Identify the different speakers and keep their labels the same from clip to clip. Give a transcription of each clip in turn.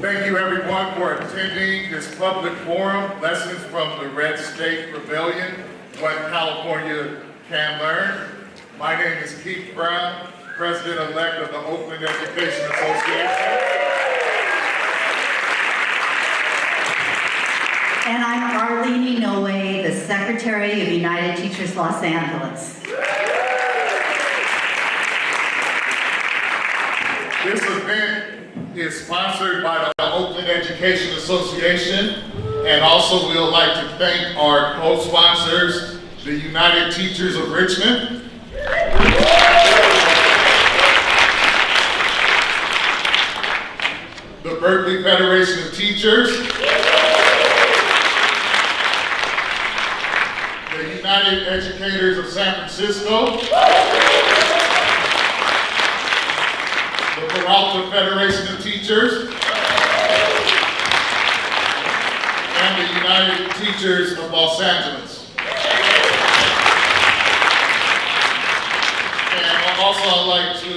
Speaker 1: Thank you everyone for attending this public forum, Lessons from the Red State Rebellion, What California Can Learn. My name is Keith Brown, President-elect of the Oakland Education Association.
Speaker 2: And I'm Arlene Noe, the Secretary of United Teachers Los Angeles.
Speaker 1: This event is sponsored by the Oakland Education Association, and also we would like to thank our co-sponsors, the United Teachers of Richmond, the Berkeley Federation of Teachers, the United Educators of San Francisco, the Peralta Federation of Teachers, and the United Teachers of Los Angeles. And also I'd like to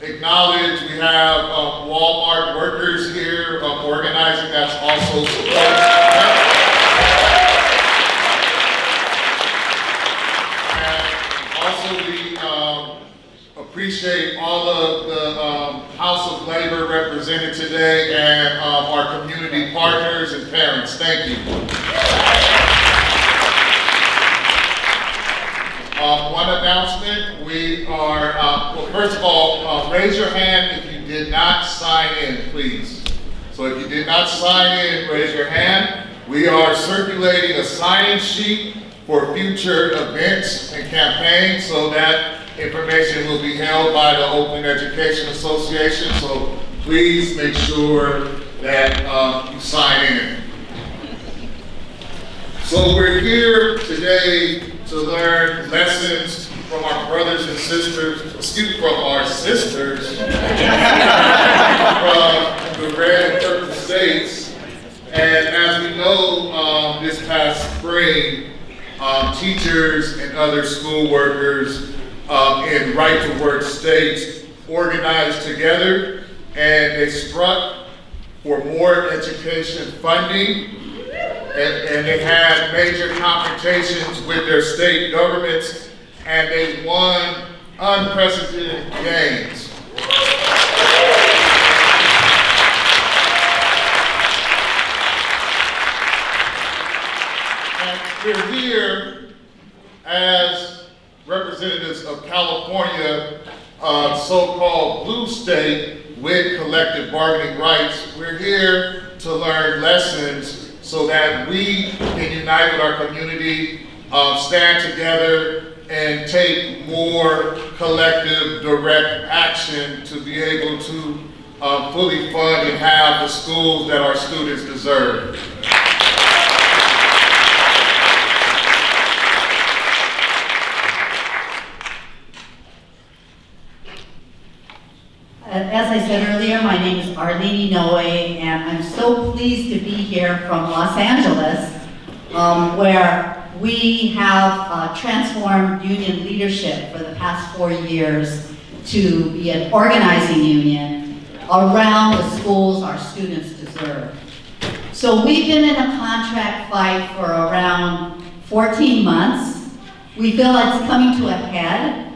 Speaker 1: acknowledge we have Walmart workers here organizing, that's also supporting. Appreciate all of the House of Labor represented today and our community partners and parents. Thank you. One announcement, we are, well, first of all, raise your hand if you did not sign in, please. So if you did not sign in, raise your hand. We are circulating a sign-in sheet for future events and campaigns so that information will be held by the Oakland Education Association, so please make sure that you sign in. So we're here today to learn lessons from our brothers and sisters, from our sisters from the red and purple states. And as we know, this past spring, teachers and other school workers in right-to-work states organized together, and they struck for more education funding, and they had major confrontations with their state governments, and they won unprecedented gains. And we're here as representatives of California, so-called blue state with collective bargaining rights. We're here to learn lessons so that we can unite with our community, stand together, and take more collective direct action to be able to fully fund and have the schools that our students deserve.
Speaker 2: As I said earlier, my name is Arlene Noe, and I'm so pleased to be here from Los Angeles, where we have transformed union leadership for the past 4 years to be an organizing union around the schools our students deserve. So we've been in a contract fight for around 14 months. We feel like it's coming to a head.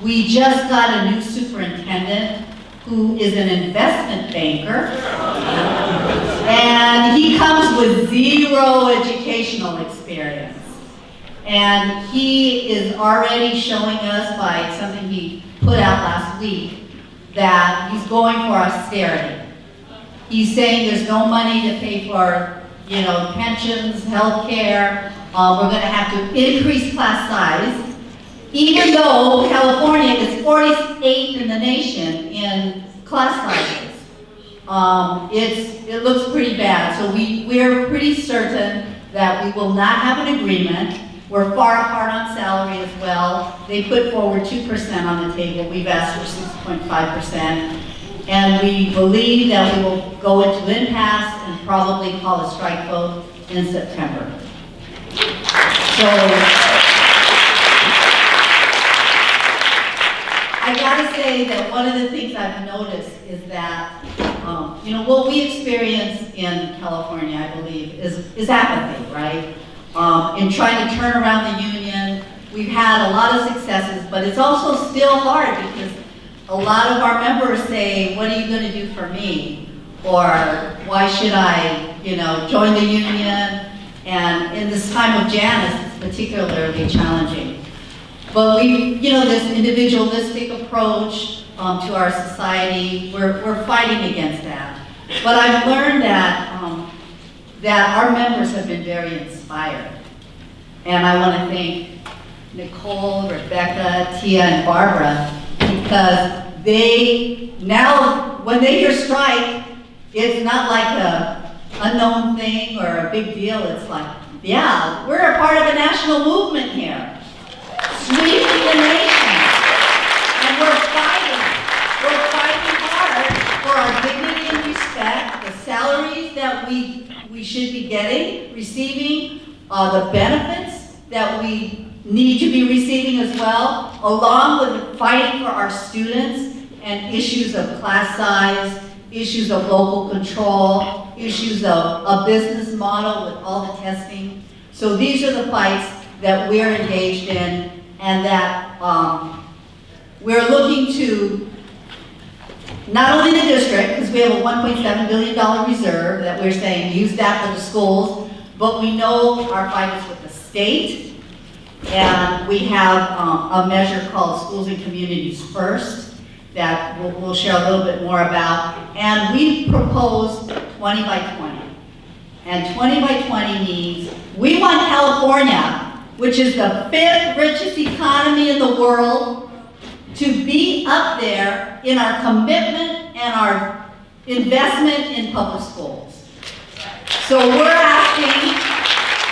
Speaker 2: We just got a new superintendent who is an investment banker, and he comes with 0 educational experience. And he is already showing us by something he put out last week that he's going for austerity. He's saying there's no money to pay for, pensions, health care. We're going to have to increase class size, even though California is 48th in the nation in class sizes. It looks pretty bad. So we're pretty certain that we will not have an agreement. We're far apart on salary as well. They put forward 2% on the table. We've asked for 6.5%. And we believe that we will go into impasse and probably call a strike vote in September. So I gotta say that one of the things I've noticed is that What we experience in California, I believe, is apathy, right? In trying to turn around the union, we've had a lot of successes, but it's also still hard because a lot of our members say, what are you going to do for me? Or why should I, join the union? And in this time of Janus, it's particularly challenging. But this individualistic approach to our society, we're fighting against that. But I've learned that our members have been very inspired. And I want to thank Nicole, Rebecca, Tia, and Barbara, because when they hear strike, it's not like a unknown thing or a big deal. It's like, yeah, we're a part of a national movement here, sweeping the nation, and we're fighting hard for our dignity and respect, the salaries that we should be getting, receiving, the benefits that we need to be receiving as well, along with fighting for our students and issues of class size, issues of local control, issues of a business model with all the testing. So these are the fights that we're engaged in, and that we're looking to not only the district, because we have a $1.7 billion reserve that we're saying use that for the schools, but we know our fight is with the state, and we have a measure called Schools and Communities First that we'll share a little bit more about. And we proposed 20 by 20. And 20 by 20 means we want California, which is the 5th richest economy in the world, to be up there in our commitment and our investment in public schools. So we're asking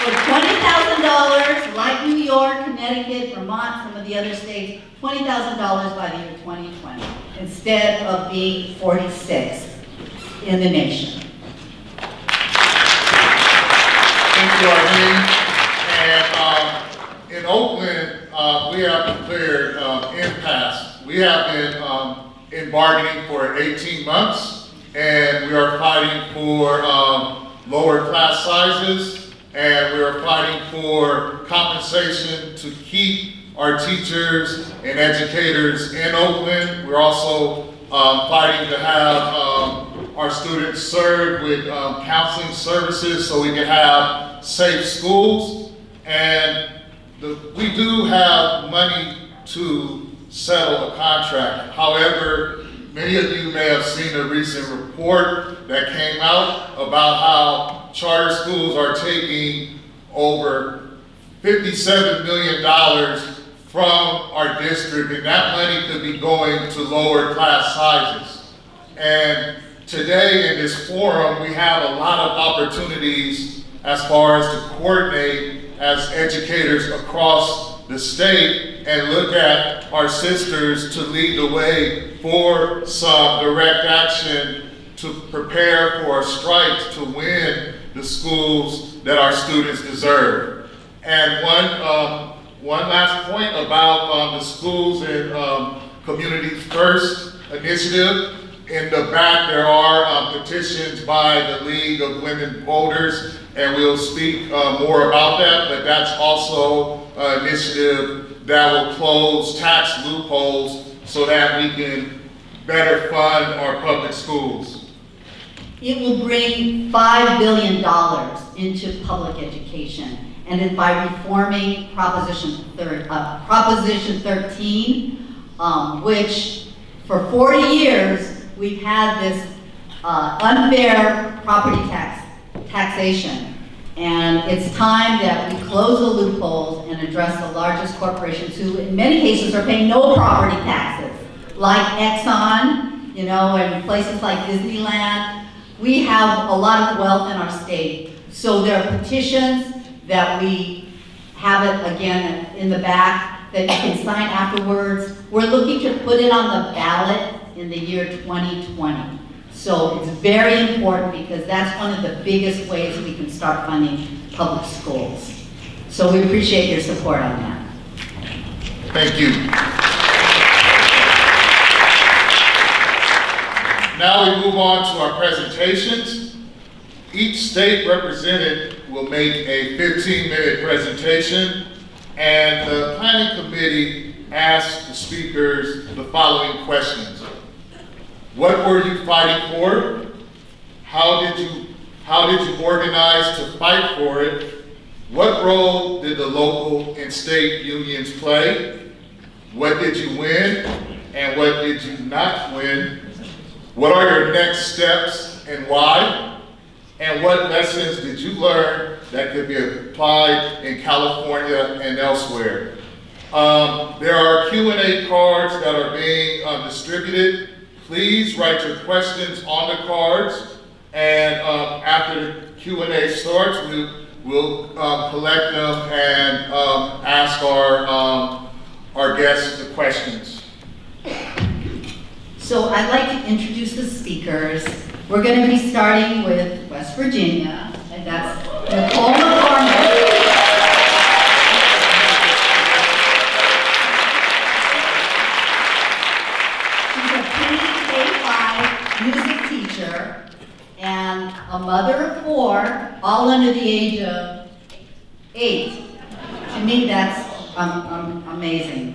Speaker 2: for $20,000, like New York, Connecticut, Vermont, some of the other states, $20,000 by the year 2020, instead of being 46th in the nation.
Speaker 1: Thank you, Arlene. And in Oakland, we have declared impasse. We have been in bargaining for 18 months, and we are fighting for lower class sizes, and we are fighting for compensation to keep our teachers and educators in Oakland. We're also fighting to have our students served with counseling services so we can have safe schools. And we do have money to settle a contract. However, many of you may have seen a recent report that came out about how charter schools are taking over $57 million from our district, and that money could be going to lower class sizes. And today in this forum, we have a lot of opportunities as far as to coordinate as educators across the state and look at our sisters to lead the way for some direct action to prepare for a strike to win the schools that our students deserve. And one last point about the Schools and Communities First initiative. In the back, there are petitions by the League of Women Voters, and we'll speak more about that, but that's also an initiative that will close tax loopholes so that we can better fund our public schools.
Speaker 2: It will bring $5 billion into public education, and then by reforming Proposition 13, which for 40 years we've had this unfair property taxation, and it's time that we close the loopholes and address the largest corporations who, in many cases, are paying no property taxes, like Exxon, and places like Disneyland. We have a lot of wealth in our state, so there are petitions that we have it again in the back that you can sign afterwards. We're looking to put it on the ballot in the year 2020. So it's very important because that's one of the biggest ways we can start funding public schools. So we appreciate your support on that.
Speaker 1: Thank you. Now we move on to our presentations. Each state represented will make a 15-minute presentation, and the planning committee asked the speakers the following questions. What were you fighting for? How did you organize to fight for it? What role did the local and state unions play? What did you win and what did you not win? What are your next steps and why? And what lessons did you learn that could be applied in California and elsewhere? There are Q&A cards that are being distributed. Please write your questions on the cards, and after the Q&A starts, we'll collect them and ask our guests the questions.
Speaker 2: So I'd like to introduce the speakers. We're going to be starting with West Virginia, and that's Nicole McCormick. She's a K-5 music teacher and a mother of 4, all under the age of 8. To me, that's amazing.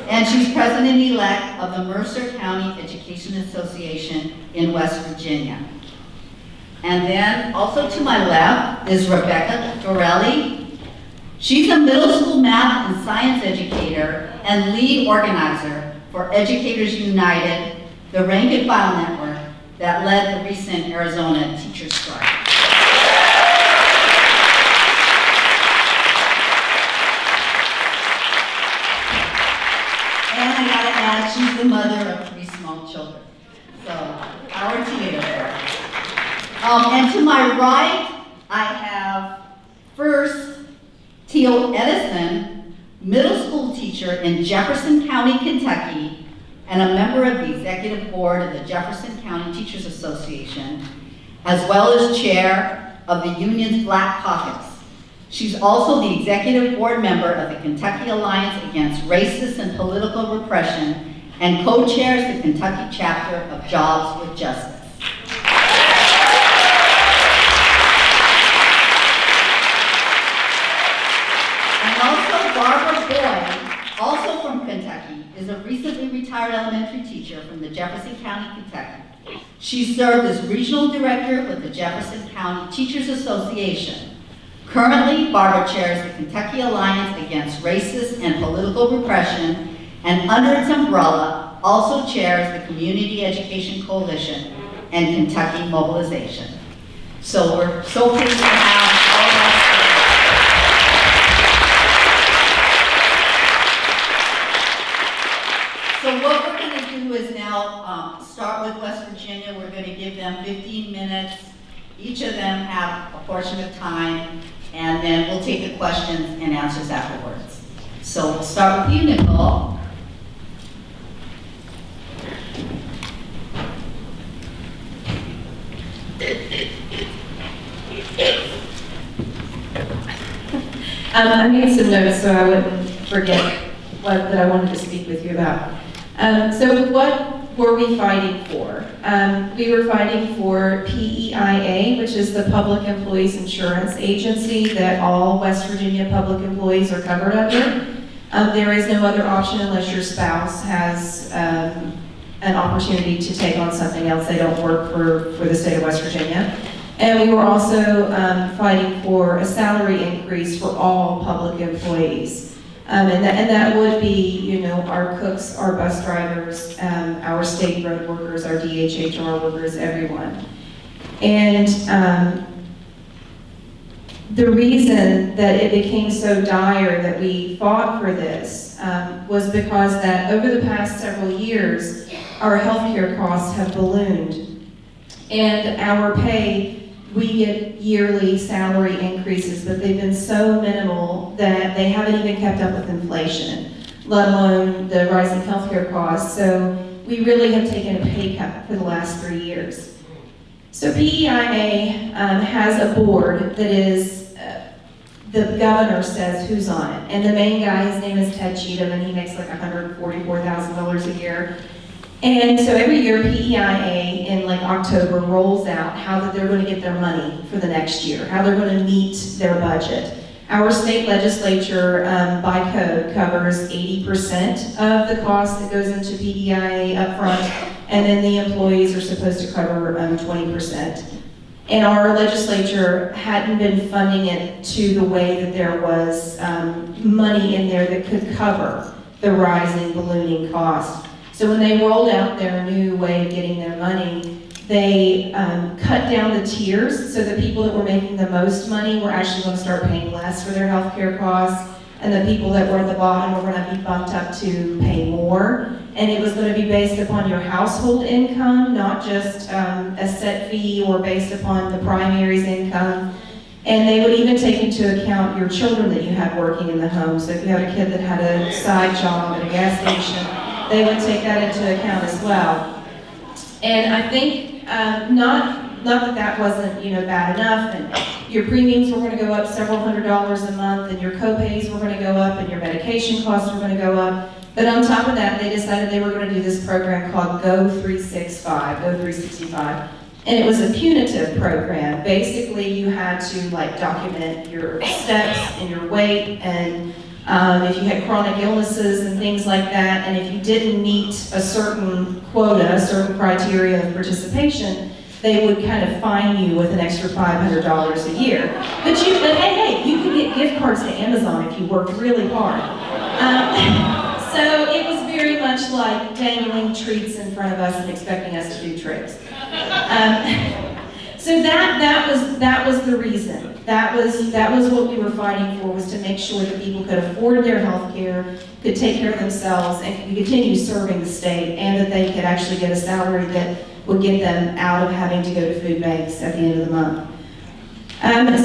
Speaker 2: And she's president-elect of the Mercer County Education Association in West Virginia. And then also to my left is Rebecca Dorelli. She's a middle school math and science educator and lead organizer for Educators United, the rank and file network that led the recent Arizona teacher strike. And I gotta add, she's the mother of 3 small children. So, power to you. And to my right, I have first Teal Edison, middle school teacher in Jefferson County, Kentucky, and a member of the executive board of the Jefferson County Teachers Association, as well as chair of the union's Black Caucus. She's also the executive board member of the Kentucky Alliance Against Racist and Political Repression and co-chairs the Kentucky chapter of Jobs with Justice. And also Barbara Boyd, also from Kentucky, is a recently retired elementary teacher from the Jefferson County, Kentucky. She served as regional director with the Jefferson County Teachers Association. Currently, Barbara chairs the Kentucky Alliance Against Racist and Political Repression, and under its umbrella, also chairs the Community Education Coalition and Kentucky Mobilization. So we're so pleased to have all of us. So what we're going to do is now start with West Virginia. We're going to give them 15 minutes. Each of them have a portion of time, and then we'll take the questions and answers afterwards. So we'll start with you, Nicole.
Speaker 3: I made some notes so I wouldn't forget that I wanted to speak with you about. So what were we fighting for? We were fighting for PEIA, which is the Public Employees Insurance Agency that all West Virginia public employees are covered under. There is no other option unless your spouse has an opportunity to take on something else. They don't work for the state of West Virginia. And we were also fighting for a salary increase for all public employees. And that would be, you know, our cooks, our bus drivers, our state road workers, our DHHR workers, everyone. And the reason that it became so dire that we fought for this was because that over the past several years, our healthcare costs have ballooned. And our pay, we get yearly salary increases, but they've been so minimal that they haven't even kept up with inflation, let alone the rising healthcare costs. So we really have taken a pay cut for the last 3 years. So PEIA has a board that is, the governor says who's on it. And the main guy, his name is Ted Cheatham, and he makes like $144,000 a year. And so every year, PEIA in like October rolls out how that they're going to get their money for the next year, how they're going to meet their budget. Our state legislature, by code, covers 80% of the cost that goes into PEIA upfront, and then the employees are supposed to cover 20%. And our legislature hadn't been funding it to the way that there was money in there that could cover the rising, ballooning cost. So when they rolled out their new way of getting their money, they cut down the tiers so the people that were making the most money were actually going to start paying less for their health care costs, and the people that were at the bottom were going to be bumped up to pay more. And it was going to be based upon your household income, not just a set fee or based upon the primary's income. And they would even take into account your children that you had working in the home. So if you had a kid that had a side job at a gas station, they would take that into account as well. And I think not that wasn't bad enough, and your premiums were going to go up several $100s a month, and your co-pays were going to go up, and your medication costs were going to go up. But on top of that, they decided they were going to do this program called Go365, and it was a punitive program. Basically, you had to document your steps and your weight, and if you had chronic illnesses and things like that, and if you didn't meet a certain quota, a certain criteria of participation, they would kind of fine you with an extra $500 a year. But hey, you could get gift cards to Amazon if you worked really hard. So it was very much like dangling treats in front of us and expecting us to do tricks. So that was the reason. That was what we were fighting for, was to make sure that people could afford their health care, could take care of themselves, and could continue serving the state, and that they could actually get a salary that would get them out of having to go to food banks at the end of the month.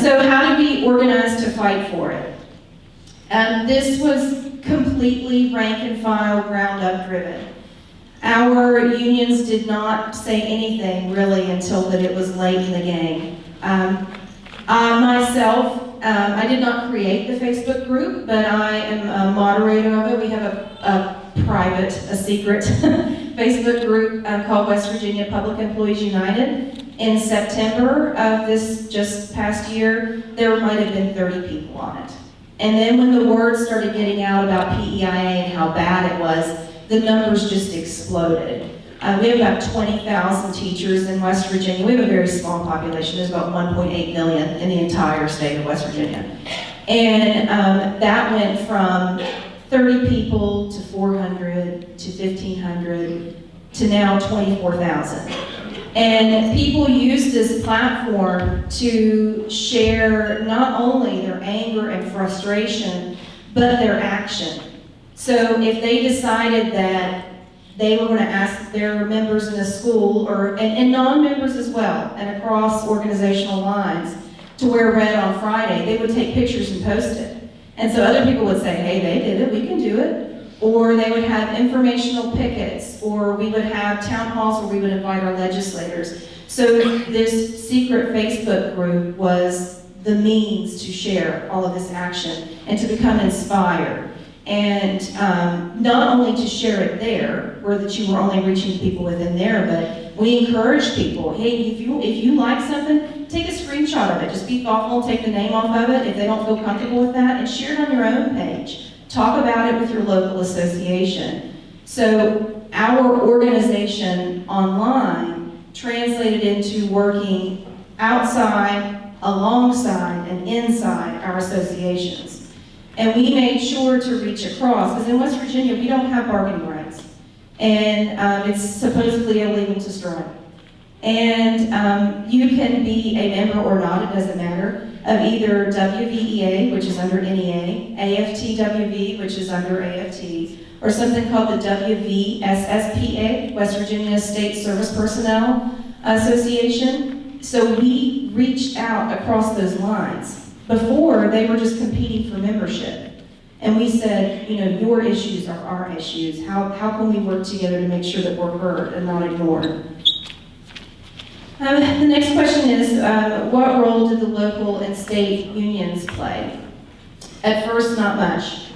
Speaker 3: So how did we organize to fight for it? This was completely rank and file, ground up driven. Our unions did not say anything really until that it was late in the game. Myself, I did not create the Facebook group, but I am a moderator of it. We have a secret Facebook group called West Virginia Public Employees United. In September of this just past year, there might have been 30 people on it. And then when the word started getting out about PEIA and how bad it was, the numbers just exploded. We have about 20,000 teachers in West Virginia. We have a very small population. There's about 1.8 million in the entire state of West Virginia. And that went from 30 people to 400 to 1,500 to now 24,000. And people use this platform to share not only their anger and frustration, but their action. So if they decided that they were going to ask their members in the school, and non-members as well, and across organizational lines, to wear red on Friday, they would take pictures and post it. And so other people would say, hey, they did it, we can do it. Or they would have informational pickets, or we would have town halls where we would invite our legislators. So this secret Facebook group was the means to share all of this action and to become inspired. And not only to share it there, or that you were only reaching people within there, but we encourage people, hey, if you like something, take a screenshot of it. Just be thoughtful, take the name off of it if they don't feel comfortable with that, and share it on your own page. Talk about it with your local association. So our organization online translated into working outside, alongside, and inside our associations. And we made sure to reach across, because in West Virginia, we don't have bargaining rights. And it's supposedly illegal to strike. And you can be a member or not, it doesn't matter, of either WVEA, which is under NEA, AFT-WV, which is under AFT, or something called the WVSSPA, West Virginia State Service Personnel Association. So we reached out across those lines. Before, they were just competing for membership. And we said, your issues are our issues. How can we work together to make sure that we're heard and not ignored? The next question is, what role did the local and state unions play? At first, not much.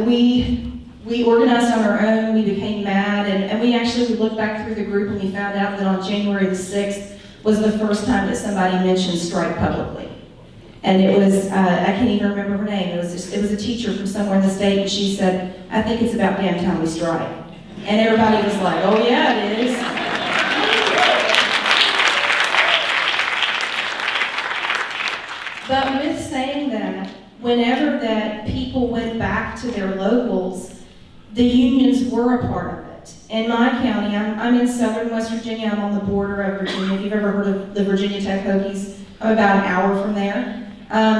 Speaker 3: We we organized on our own, we became mad, and we actually looked back through the group and we found out that on January the 6th was the first time that somebody mentioned strike publicly. And it was, I can't even remember her name, it was a teacher from somewhere in the state, and she said, I think it's about damn time we strike. And everybody was like, oh yeah, it is. But with saying that, whenever that people went back to their locals, the unions were a part of it. In my county, I'm in southern West Virginia, I'm on the border of Virginia. If you've ever heard of the Virginia Tech Hokies, I'm about an hour from there.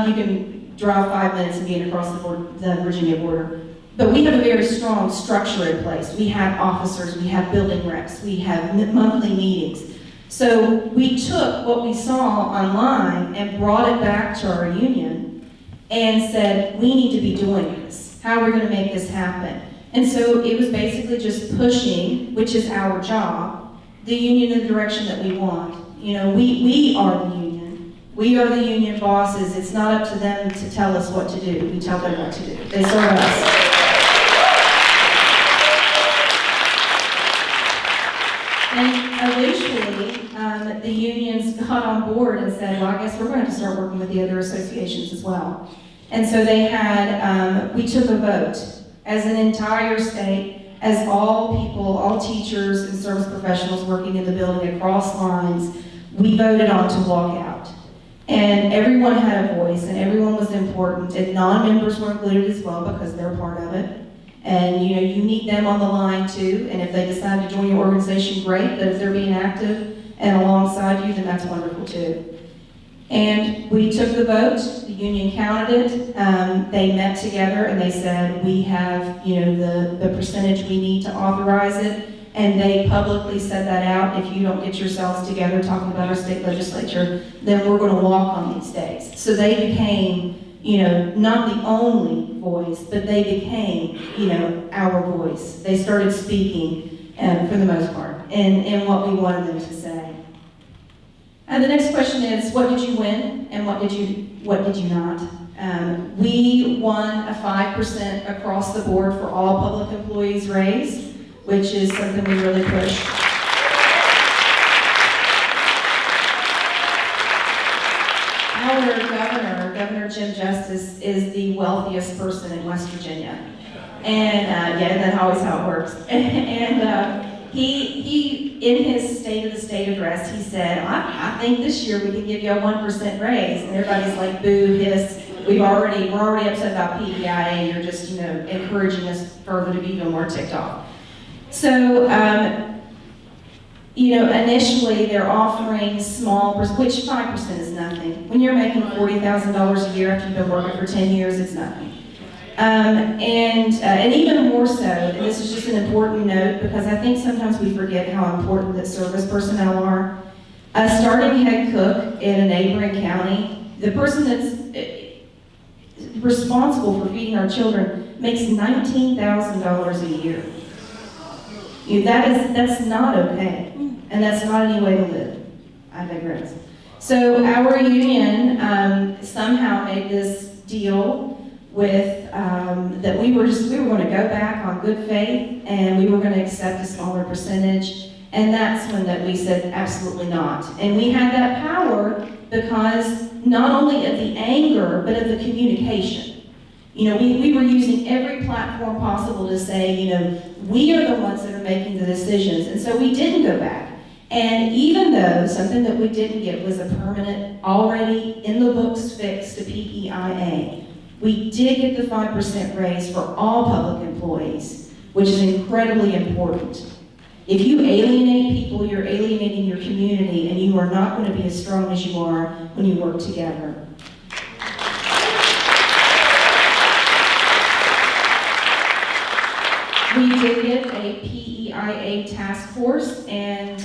Speaker 3: You can drive 5 minutes and get across the Virginia border. But we have a very strong structure in place. We have officers, we have building reps, we have monthly meetings. So we took what we saw online and brought it back to our union and said, we need to be doing this. How are we going to make this happen? And so it was basically just pushing, which is our job, the union in the direction that we want. You know, we are the union. We are the union bosses. It's not up to them to tell us what to do. We tell them what to do. They serve us. And eventually, the unions got on board and said, well, I guess we're going to have to start working with the other associations as well. And so they had, we took a vote as an entire state, as all people, all teachers and service professionals working in the building across lines, we voted on to walk out. And everyone had a voice and everyone was important, and non-members were included as well because they're part of it. And you know, you need them on the line too, and if they decide to join your organization, great, but if they're being active and alongside you, then that's wonderful too. And we took the vote, the union counted it, they met together and they said, we have, you know, the percentage we need to authorize it, and they publicly said that out. If you don't get yourselves together talking about our state legislature, then we're going to walk on these days. So they became, you know, not the only voice, but they became, you know, our voice. They started speaking, for the most part, in what we wanted them to say. And the next question is, what did you win and what did you not? We won a 5% across the board for all public employees raise, which is something we really push. Our Governor Jim Justice, is the wealthiest person in West Virginia. And yeah, that's always how it works. And he, in his State of the State address, he said, I think this year we can give you a 1% raise. And everybody's like, boo, hiss. We're already upset about PEIA. You're just, you know, encouraging us further to be even more ticked off. So, you know, initially they're offering small, which 5% is nothing. When you're making $40,000 a year after you've been working for 10 years, it's nothing. And even more so, and this is just an important note because I think sometimes we forget how important that service personnel are. A starting head cook in a neighboring county, the person that's responsible for feeding our children makes $19,000 a year. That's not okay, and that's not any way to live. I digress. So our union somehow made this deal with that we were going to go back on good faith and we were going to accept a smaller percentage, and that's when that we said absolutely not. And we had that power because not only of the anger but of the communication. You know, we were using every platform possible to say, you know, we are the ones that are making the decisions, and so we didn't go back. And even though something that we didn't get was a permanent, already in the books fix to PEIA, we did get the 5% raise for all public employees, which is incredibly important. If you alienate people, you're alienating your community, and you are not going to be as strong as you are when you work together. We did get a PEIA task force, and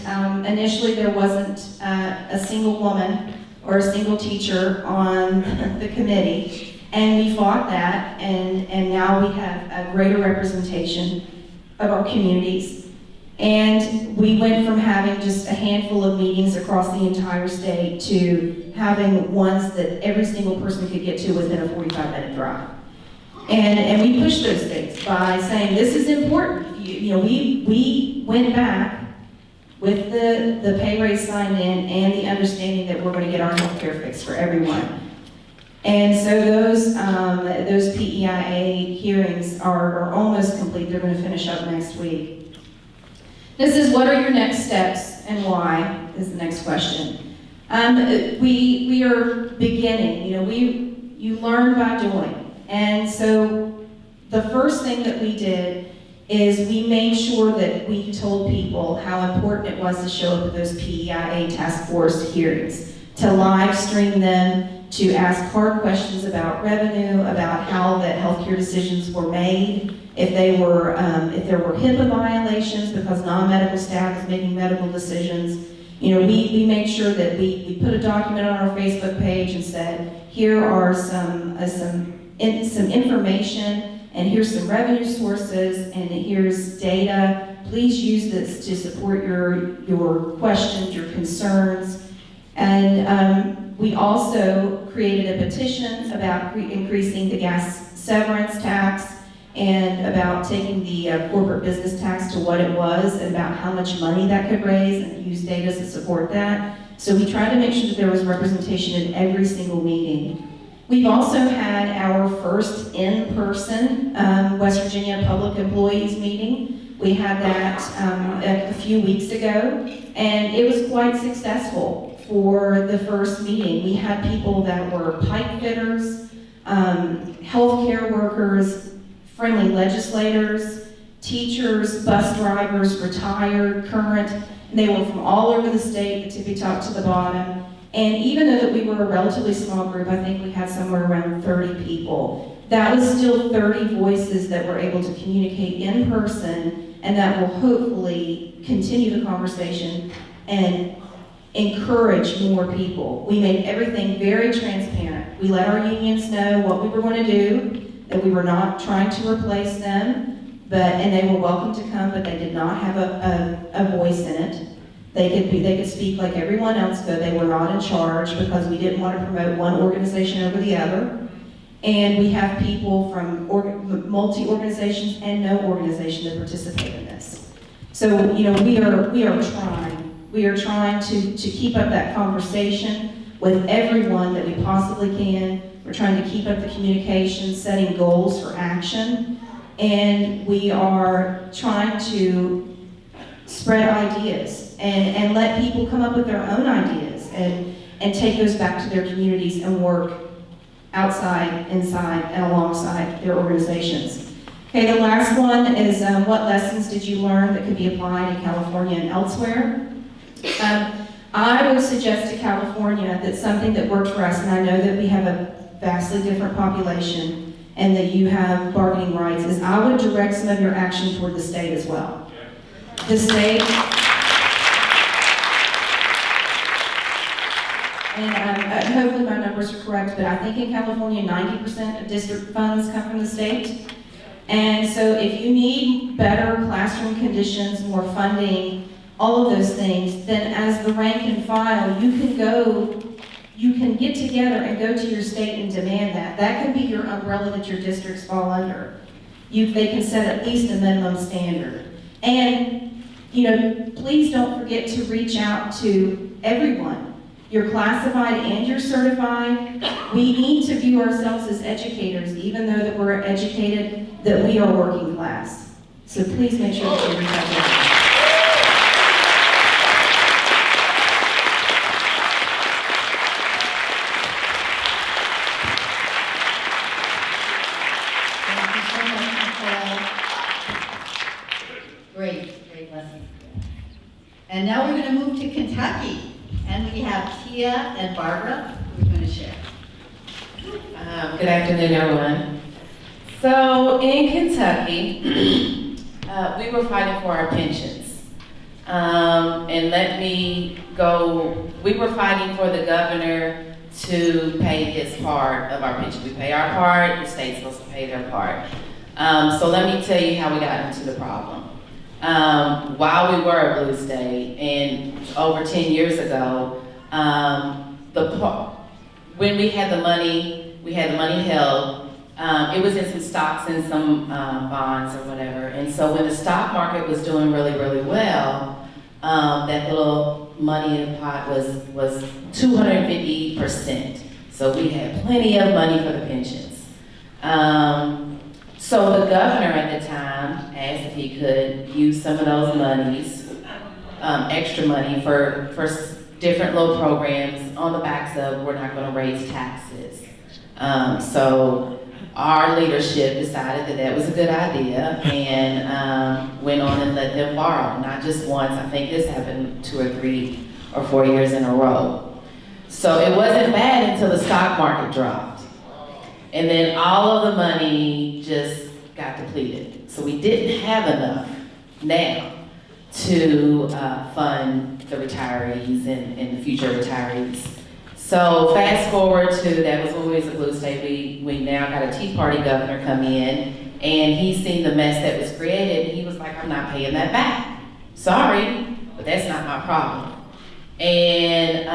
Speaker 3: initially there wasn't a single woman or a single teacher on the committee. And we fought that, and now we have a greater representation of our communities. And we went from having just a handful of meetings across the entire state to having ones that every single person could get to within a 45-minute drive. And we pushed those things by saying, this is important. We went back with the pay raise signed in and the understanding that we're going to get our health care fixed for everyone. And so those PEIA hearings are almost complete. They're going to finish up next week. This is what are your next steps and why is the next question. We are beginning, you learn by doing. And so the first thing that we did is we made sure that we told people how important it was to show up at those PEIA task force hearings, to live stream them, to ask hard questions about revenue, about how the healthcare decisions were made, if there were HIPAA violations because non-medical staff is making medical decisions. We made sure that we put a document on our Facebook page and said, here are some information, and here's some revenue sources, and here's data. Please use this to support your questions, your concerns. And we also created a petition about increasing the gas severance tax and about taking the corporate business tax to what it was and about how much money that could raise, and use data to support that. So we tried to make sure that there was representation in every single meeting. We've also had our first in-person West Virginia Public Employees meeting. We had that a few weeks ago, and it was quite successful for the first meeting. We had people that were pipe fitters, healthcare workers, friendly legislators, teachers, bus drivers, retired, current, and they were from all over the state, the tippy top to the bottom. And even though that we were a relatively small group, I think we had somewhere around 30 people, that was still 30 voices that were able to communicate in person, and that will hopefully continue the conversation and encourage more people. We made everything very transparent. We let our unions know what we were going to do, that we were not trying to replace them, and they were welcome to come, but they did not have a voice in it. They could speak like everyone else could. They were not in charge because we didn't want to promote one organization over the other. And we have people from multi-organizations and no organization that participate in this. So, we are trying. We are trying to keep up that conversation with everyone that we possibly can. We're trying to keep up the communication, setting goals for action. And we are trying to spread ideas and let people come up with their own ideas and take those back to their communities and work outside, inside, and alongside their organizations. Okay, the last one is what lessons did you learn that could be applied in California and elsewhere? I would suggest to California that something that worked for us, and I know that we have a vastly different population and that you have bargaining rights, is I would direct some of your action toward the state as well. The state, and hopefully my numbers are correct, but I think in California 90% of district funds come from the state. And so if you need better classroom conditions, more funding, all of those things, then as the rank and file, you can get together and go to your state and demand that. That can be your umbrella that your districts fall under. They can set at least a minimum standard. And, please don't forget to reach out to everyone. You're classified and you're certified. We need to view ourselves as educators, even though that we're educated, that we are working class. So please make sure that you reach out to us.
Speaker 2: Great lesson. And now we're going to move to Kentucky. And we have Tia and Barbara who's going to share.
Speaker 4: Good afternoon, everyone. So in Kentucky, we were fighting for our pensions. And let me go, we were fighting for the governor to pay his part of our pension. We pay our part, the state's supposed to pay their part. So let me tell you how we got into the problem. While we were a blue state, and over 10 years ago, when we had the money held It was in some stocks and some bonds or whatever. And so when the stock market was doing really, really well, that little money in the pot was 250%. So we had plenty of money for the pensions. So the governor at the time asked if he could use some of those monies, extra money for different little programs on the backs of we're not gonna raise taxes. So our leadership decided that that was a good idea and went on and let them borrow, not just once. I think this happened 2 or 3 or 4 years in a row. So it wasn't bad until the stock market dropped. And then all of the money just got depleted. So we didn't have enough now to fund the retirees and the future retirees. So fast forward to, that was when we was at Blue State, we now got a Tea Party governor come in, and he seen the mess that was created, and he was like, I'm not paying that back. Sorry, but that's not my problem. And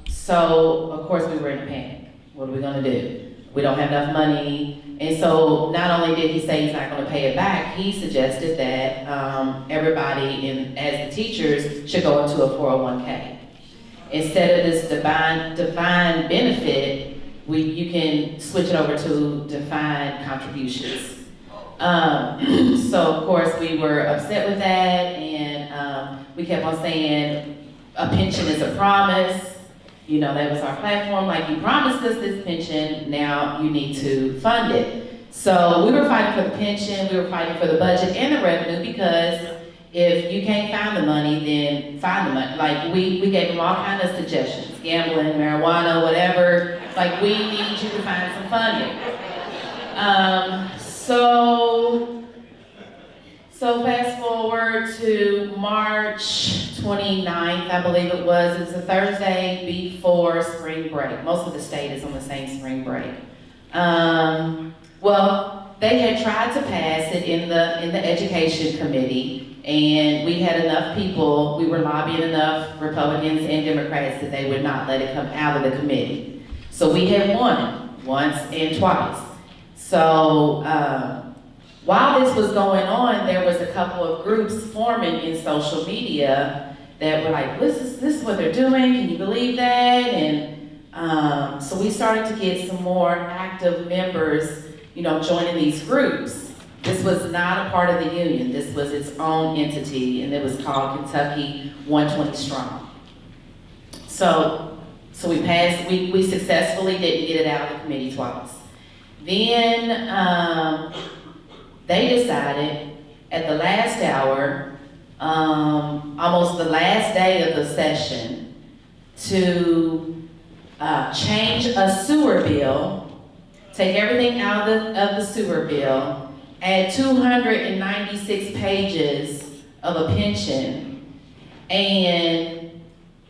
Speaker 4: so, of course, we were in a panic. What are we gonna do? We don't have enough money. And so not only did he say he's not gonna pay it back, he suggested that everybody, as the teachers, should go into a 401k. Instead of this defined benefit, you can switch it over to defined contributions. So of course we were upset with that, and we kept on saying a pension is a promise. You know, that was our platform, like you promised us this pension, now you need to fund it. So we were fighting for the pension, we were fighting for the budget and the revenue, because if you can't find the money, then find the money. Like we gave them all kinds of suggestions, gambling, marijuana, whatever. Like we need you to find some funding. So fast forward to March 29th, I believe it was. It was a Thursday before spring break. Most of the state is on the same spring break. Well, they had tried to pass it in the education committee, and we had enough people, we were lobbying enough Republicans and Democrats that they would not let it come out of the committee. So we had won once and twice. So while this was going on, there was a couple of groups forming in social media that were like, this is what they're doing, can you believe that? And so we started to get some more active members, you know, joining these groups. This was not a part of the union, this was its own entity, and it was called Kentucky 120 Strong. So we passed, we successfully didn't get it out of the committee twice. Then they decided at the last hour, almost the last day of the session, to change a sewer bill, take everything out of the sewer bill, add 296 pages of a pension, and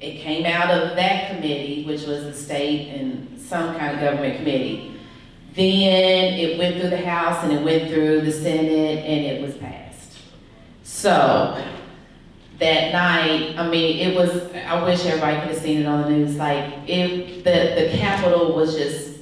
Speaker 4: it came out of that committee, which was the state and some kind of government committee. Then it went through the House and it went through the Senate and it was passed. So that night, I mean, it was, I wish everybody could have seen it on the news, like the Capitol was just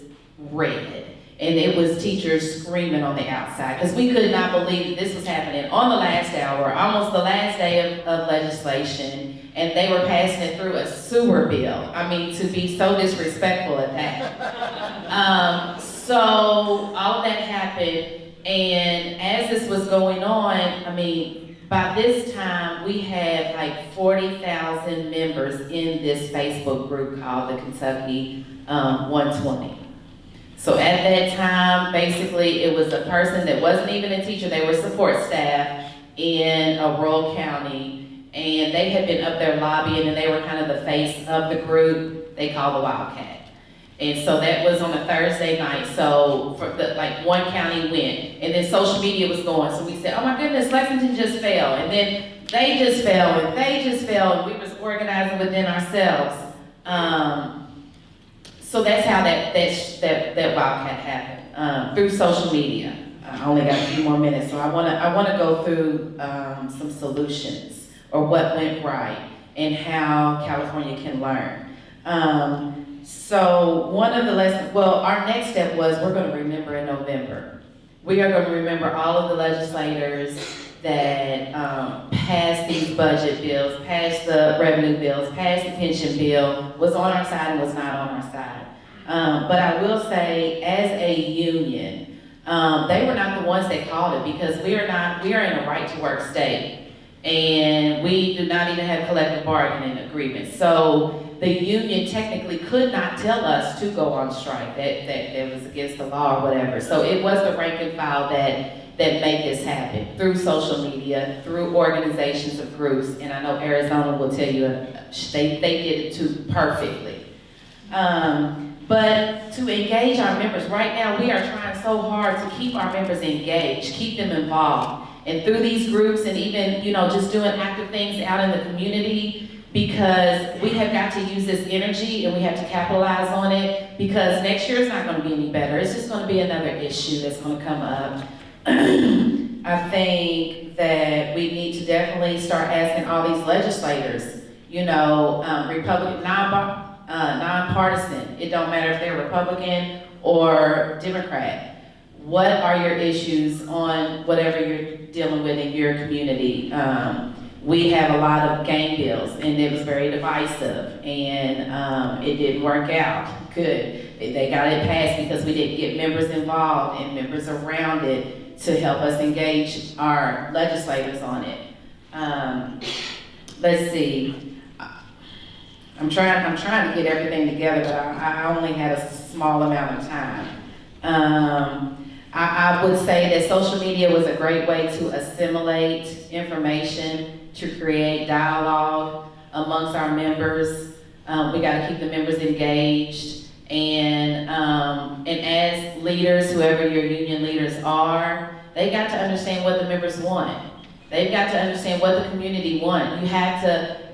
Speaker 4: red. And it was teachers screaming on the outside, because we could not believe that this was happening on the last hour, almost the last day of legislation, and they were passing it through a sewer bill. I mean, to be so disrespectful at that. So all of that happened, and as this was going on, I mean, by this time, we had like 40,000 members in this Facebook group called the Kentucky 120. So at that time, basically, it was a person that wasn't even a teacher, they were support staff in a rural county, and they had been up there lobbying, and they were kind of the face of the group they called the Wildcat. And so that was on a Thursday night, so for like one county went, and then social media was going, so we said, oh my goodness, Lexington just fell, and then they just fell, and they just fell, and we was organizing within ourselves. So that's how that Wildcat happened, through social media. I only got a few more minutes, so I wanna go through some solutions, or what went right, and how California can learn. So one of the lessons, well, our next step was we're gonna remember in November. We are gonna remember all of the legislators that passed these budget bills, passed the revenue bills, passed the pension bill, was on our side and was not on our side. But I will say, as a union, they were not the ones that called it, because we are in a right to work state. And we do not even have collective bargaining agreements. So the union technically could not tell us to go on strike, that was against the law or whatever. So it was the rank and file that made this happen, through social media, through organizations of groups, and I know Arizona will tell you, they did it too perfectly. But to engage our members, right now we are trying so hard to keep our members engaged, keep them involved. And through these groups and even, just doing active things out in the community, because we have got to use this energy and we have to capitalize on it, because next year is not going to be any better. It's just going to be another issue that's going to come up. I think that we need to definitely start asking all these legislators, Republican, nonpartisan. It don't matter if they're Republican or Democrat. What are your issues on whatever you're dealing with in your community? We have a lot of gang bills, and it was very divisive, and it didn't work out good. They got it passed because we didn't get members involved and members around it to help us engage our legislators on it. Let's see. I'm trying to get everything together, but I only had a small amount of time. I would say that social media was a great way to assimilate information, to create dialogue amongst our members. We got to keep the members engaged, and as leaders, whoever your union leaders are, they got to understand what the members want. They've got to understand what the community want.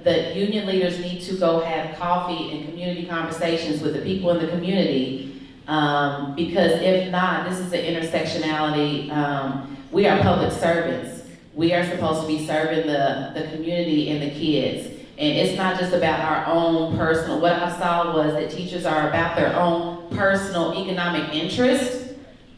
Speaker 4: The union leaders need to go have coffee and community conversations with the people in the community, because if not, this is an intersectionality. We are public servants. We are supposed to be serving the community and the kids. And it's not just about our own personal, what I saw was that teachers are about their own personal economic interest,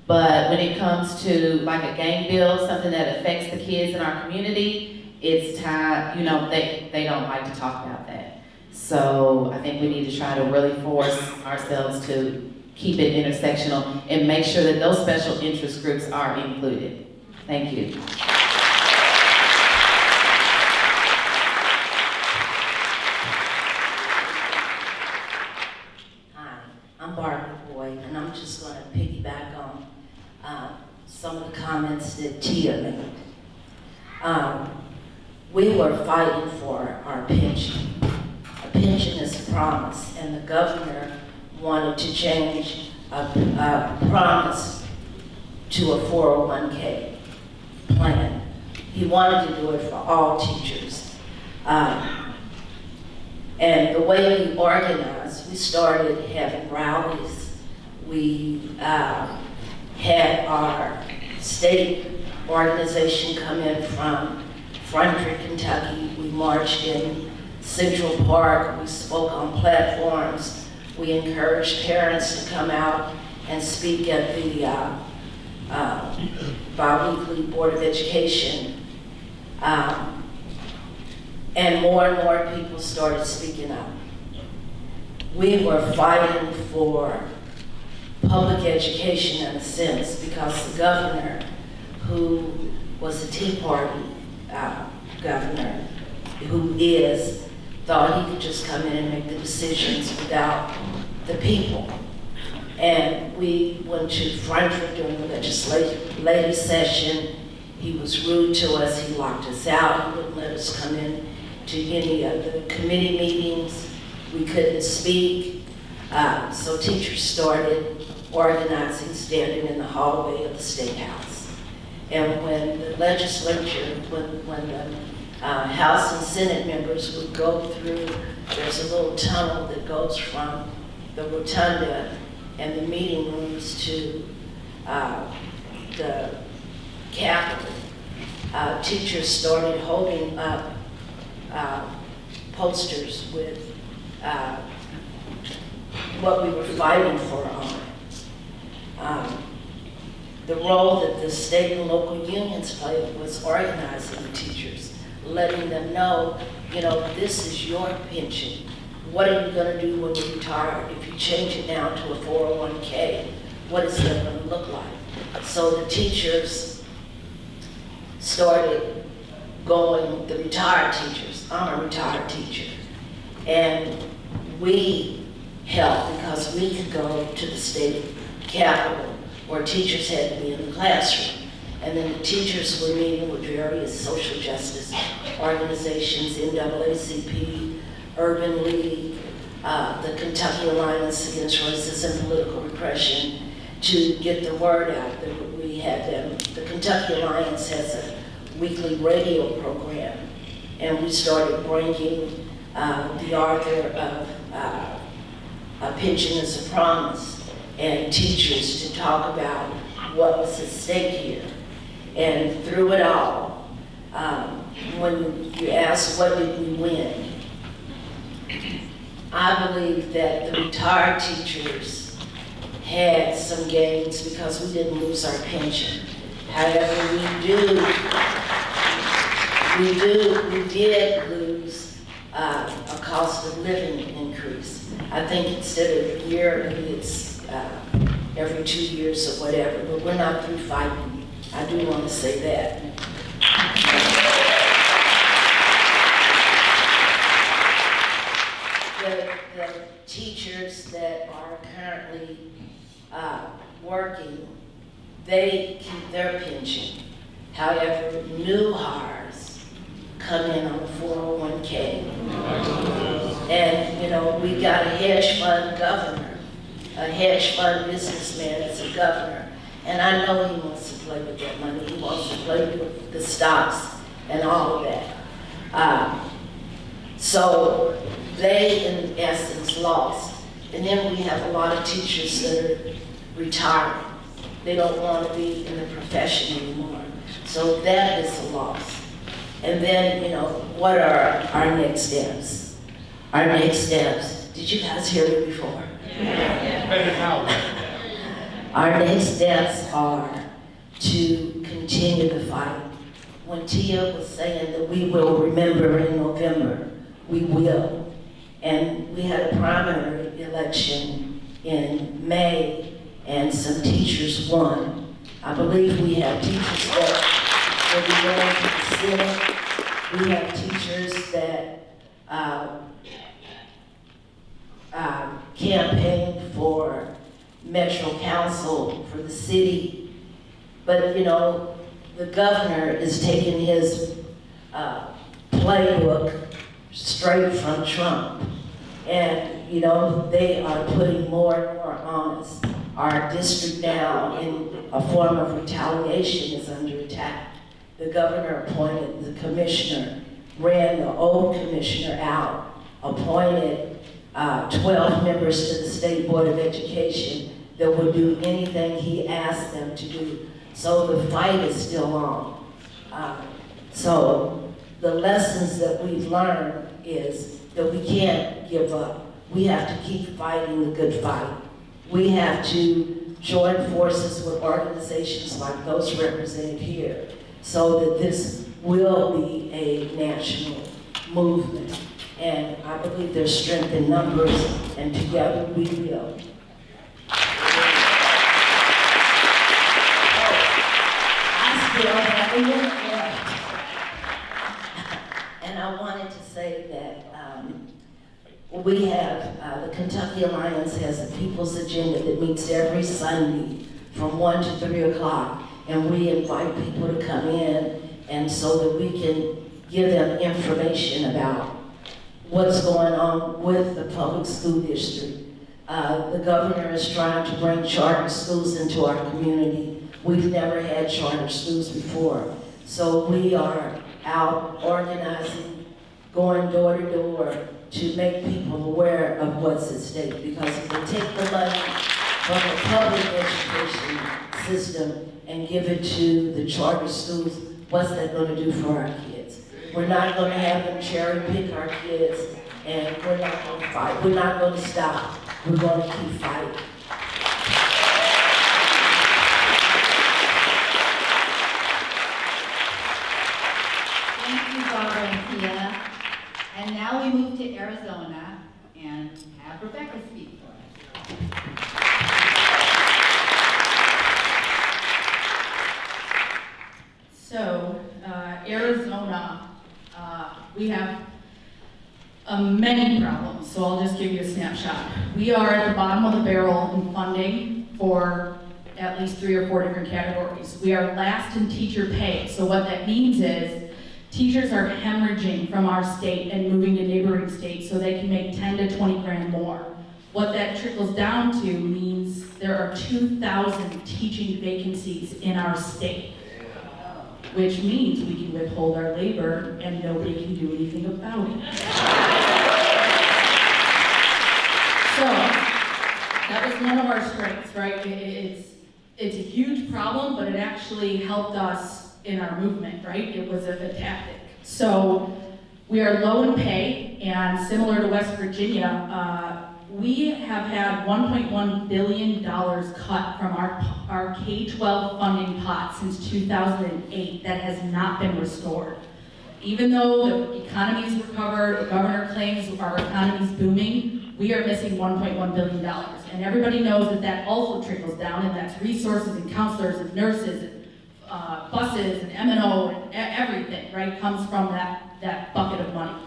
Speaker 4: but when it comes to like a gang bill, something that affects the kids in our community, it's time, they don't like to talk about that. So I think we need to try to really force ourselves to keep it intersectional and make sure that those special interest groups are included. Thank you.
Speaker 5: Hi, I'm Barbara Boyd, and I'm just going to piggyback on some of the comments that Tia made. We were fighting for our pension. A pension is a promise, and the governor wanted to change a promise to a 401k plan. He wanted to do it for all teachers. And the way we organized, we started having rallies. We had our state organization come in from Frederick, Kentucky. We marched in Central Park. We spoke on platforms. We encouraged parents to come out and speak at the bi-weekly Board of Education. And more people started speaking up. We were fighting for public education in a sense, because the governor, who was a Tea Party governor, thought he could just come in and make the decisions without the people. And we went to Frederick during the legislative session. He was rude to us. He locked us out. He wouldn't let us come in to any of the committee meetings. We couldn't speak. So teachers started organizing, standing in the hallway of the State House. And when the legislature, when the House and Senate members would go through, there's a little tunnel that goes from the rotunda and the meeting rooms to the Capitol. Teachers started holding up what we were fighting for on. The role that the state and local unions played was organizing the teachers, letting them know, this is your pension. What are you gonna do when you retire? If you change it now to a 401k, what is that gonna look like? So the teachers started going, the retired teachers, I'm a retired teacher, and we helped because we could go to the state capitol where teachers had to be in the classroom. And then the teachers were meeting with various social justice organizations, NAACP, Urban League, the Kentucky Alliance Against Racism and Political Repression, to get the word out that we had them. The Kentucky Alliance has a weekly radio program, and we started bringing the author of A Pension is a Promise and teachers to talk about what was at stake here. And through it all, when you ask what did we win, I believe that the retired teachers had some gains because we didn't lose our pension. However, we did lose a cost of living increase. I think instead of a year, maybe it's every 2 years or whatever, but we're not through fighting. I do want to say that. The teachers that are currently working, they keep their pension. However, new hires come in on a 401k. And, we got a hedge fund governor, a hedge fund businessman as a governor. And I know he wants to play with that money. He wants to play with the stocks and all of that. So they, in essence, lost. And then we have a lot of teachers that are retiring. They don't want to be in the profession anymore. So that is a loss. And then, what are our next steps? Our next steps, did you guys hear me before? Our next steps are to continue the fight. When Tia was saying that we will remember in November, we will. And we had a primary election in May, and some teachers won. I believe we have teachers that will be going to the Senate. We have teachers that campaign for Metro Council for the city. But, the governor is taking his playbook straight from Trump. And, they are putting more and more on us. Our district now, in a form of retaliation, is under attack. The governor appointed the commissioner, ran the old commissioner out, appointed 12 members to the State Board of Education that would do anything he asked them to do. So the fight is still on. So the lessons that we've learned is that we can't give up. We have to keep fighting the good fight. We have to join forces with organizations like those represented here so that this will be a national movement. And I believe there's strength in numbers, and together we will. I still have a minute left. And I wanted to say that we have, the Kentucky Alliance has a People's Agenda that meets every Sunday from 1 to 3 o'clock. And we invite people to come in, and so that we can give them information about what's going on with the public school district. The governor is trying to bring charter schools into our community. We've never had charter schools before. So we are out organizing, going door to door to make people aware of what's at stake. Because if they take the money from the public education system and give it to the charter schools, what's that going to do for our kids? We're not going to have them cherry pick our kids, and we're not going to fight. We're not going to stop. we're going to keep fighting.
Speaker 2: Thank you, Barbara and Tia. And now we move to Arizona and have Rebecca speak for us.
Speaker 6: So, Arizona, we have many problems, so I'll just give you a snapshot. We are at the bottom of the barrel in funding for at least 3 or 4 different categories. We are last in teacher pay, so what that means is teachers are hemorrhaging from our state and moving to neighboring states so they can make 10 to 20 grand more. What that trickles down to means there are 2,000 teaching vacancies in our state, which means we can withhold our labor and nobody can do anything about it. So, that was one of our strengths, right? It's a huge problem, but it actually helped us in our movement, right? It was a tactic. So, we are low in pay, and similar to West Virginia, we have had $1.1 billion cut from our K-12 funding pot since 2008 that has not been restored. Even though the economy's recovered, the governor claims our economy's booming, we are missing $1.1 billion. And everybody knows that also trickles down, and that's resources and counselors and nurses and buses and M&O and everything, right, comes from that bucket of money.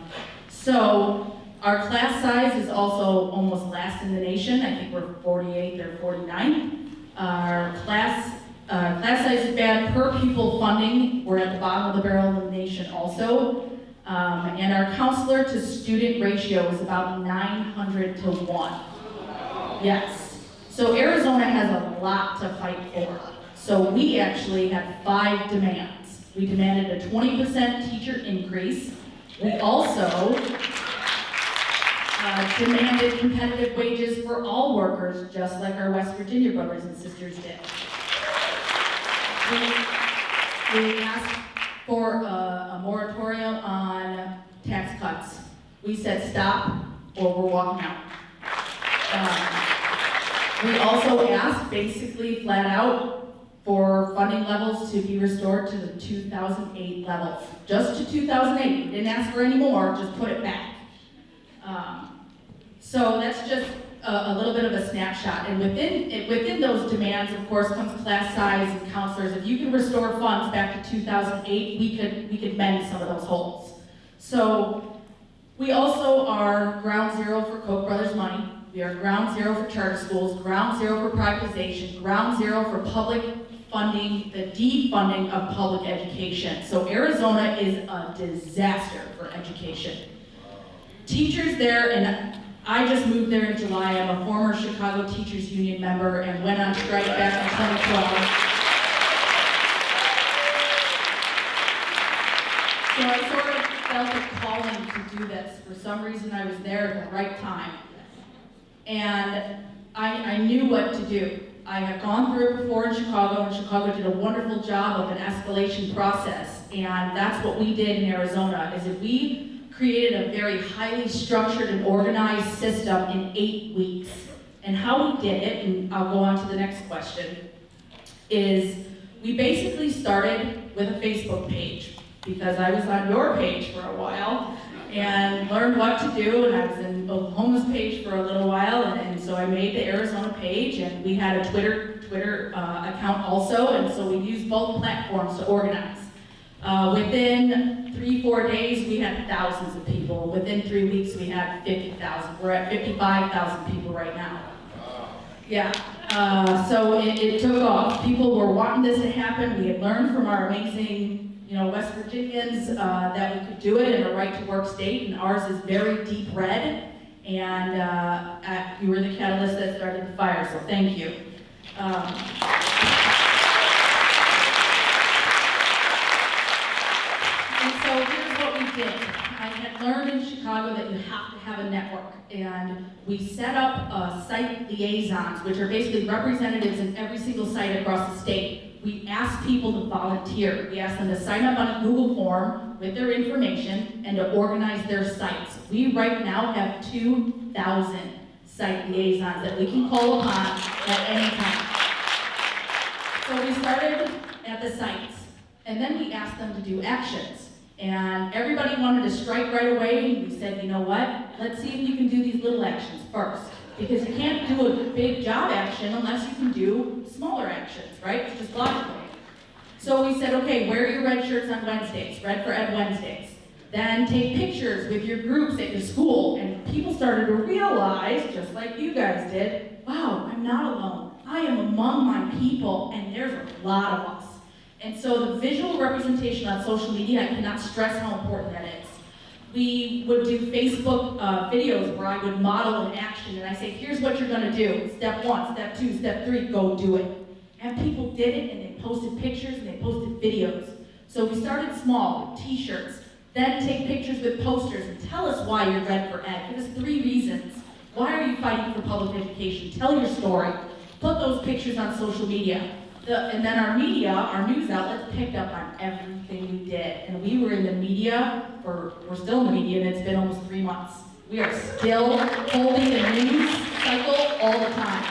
Speaker 6: So, our class size is also almost last in the nation. I think we're 48th or 49th. Our class size is bad. Per pupil funding, we're at the bottom of the barrel of the nation also. And our counselor to student ratio is about 900 to 1. Yes. So Arizona has a lot to fight for. So we actually had 5 demands. We demanded a 20% teacher increase. We also demanded competitive wages for all workers, just like our West Virginia brothers and sisters did. We asked for a moratorium on tax cuts. We said stop or we're walking out. We also asked, basically flat out, for funding levels to be restored to the 2008 levels. Just to 2008, we didn't ask for any more, just put it back. So that's just a little bit of a snapshot. And within those demands, of course, comes class size and counselors. If you can restore funds back to 2008, we could mend some of those holes. So we also are ground zero for Koch brothers money. We are ground zero for charter schools, ground zero for privatization, ground zero for public funding, the defunding of public education. So Arizona is a disaster for education. Teachers there, and I just moved there in July. I'm a former Chicago Teachers Union member and went on strike back in 2012. So I sort of felt a calling to do this. For some reason, I was there at the right time. And I knew what to do. I had gone through it before in Chicago, and Chicago did a wonderful job of an escalation process. And that's what we did in Arizona, is that we created a very highly structured and organized system in 8 weeks. And how we did it, and I'll go on to the next question, is we basically started with a Facebook page, because I was on your page for a while and learned what to do, and I was in Oklahoma's page for a little while, and so I made the Arizona page, and we had a Twitter account also, and so we used both platforms to organize. Within 3-4 days, we had thousands of people. Within 3 weeks, we had 50,000. We're at 55,000 people right now. Yeah, so it took off. People were wanting this to happen. We had learned from our amazing, West Virginians that we could do it in a right-to-work state, and ours is very deep red. And you were the catalyst that started the fire, so thank you. And so here's what we did. I had learned in Chicago that you have to have a network, and we set up site liaisons, which are basically representatives in every single site across the state. We asked people to volunteer. We asked them to sign up on a Google form with their information and to organize their sites. We right now have 2,000 site liaisons that we can call upon at any time. So we started at the sites, and then we asked them to do actions. And everybody wanted to strike right away, and we said, you know what? Let's see if you can do these little actions first. Because you can't do a big job action unless you can do smaller actions, right? It's just logical. So we said, okay, wear your red shirts on Wednesdays, Red for Ed Wednesdays. Then take pictures with your groups at your school. And people started to realize, just like you guys did, wow, I'm not alone. I am among my people, and there's a lot of us. And so the visual representation on social media, I cannot stress how important that is. We would do Facebook videos where I would model an action, and I say, here's what you're gonna do. Step 1, step 2, step 3, go do it. And people did it, and they posted pictures, and they posted videos. So we started small with t-shirts, then take pictures with posters, and tell us why you're Red for Ed. Give us 3 reasons. Why are you fighting for public education? Tell your story. Put those pictures on social media. And then our media, our news outlets picked up on everything we did. And we were in the media, we're still in the media, and it's been almost 3 months. We are still holding the news cycle all the time.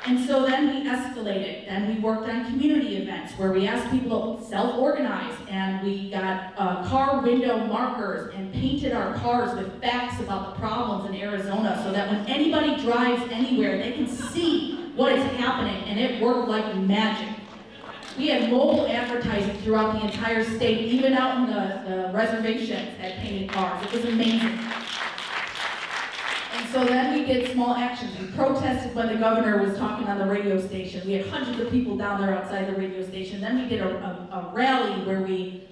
Speaker 6: And so then we escalated. Then we worked on community events where we asked people to self-organize, and we got car window markers and painted our cars with facts about the problems in Arizona so that when anybody drives anywhere, they can see what is happening, and it worked like magic. We had mobile advertising throughout the entire state, even out in the reservations had painted cars. It was amazing. And so then we did small actions. We protested when the governor was talking on the radio station. We had hundreds of people down there outside the radio station. Then we did a rally where we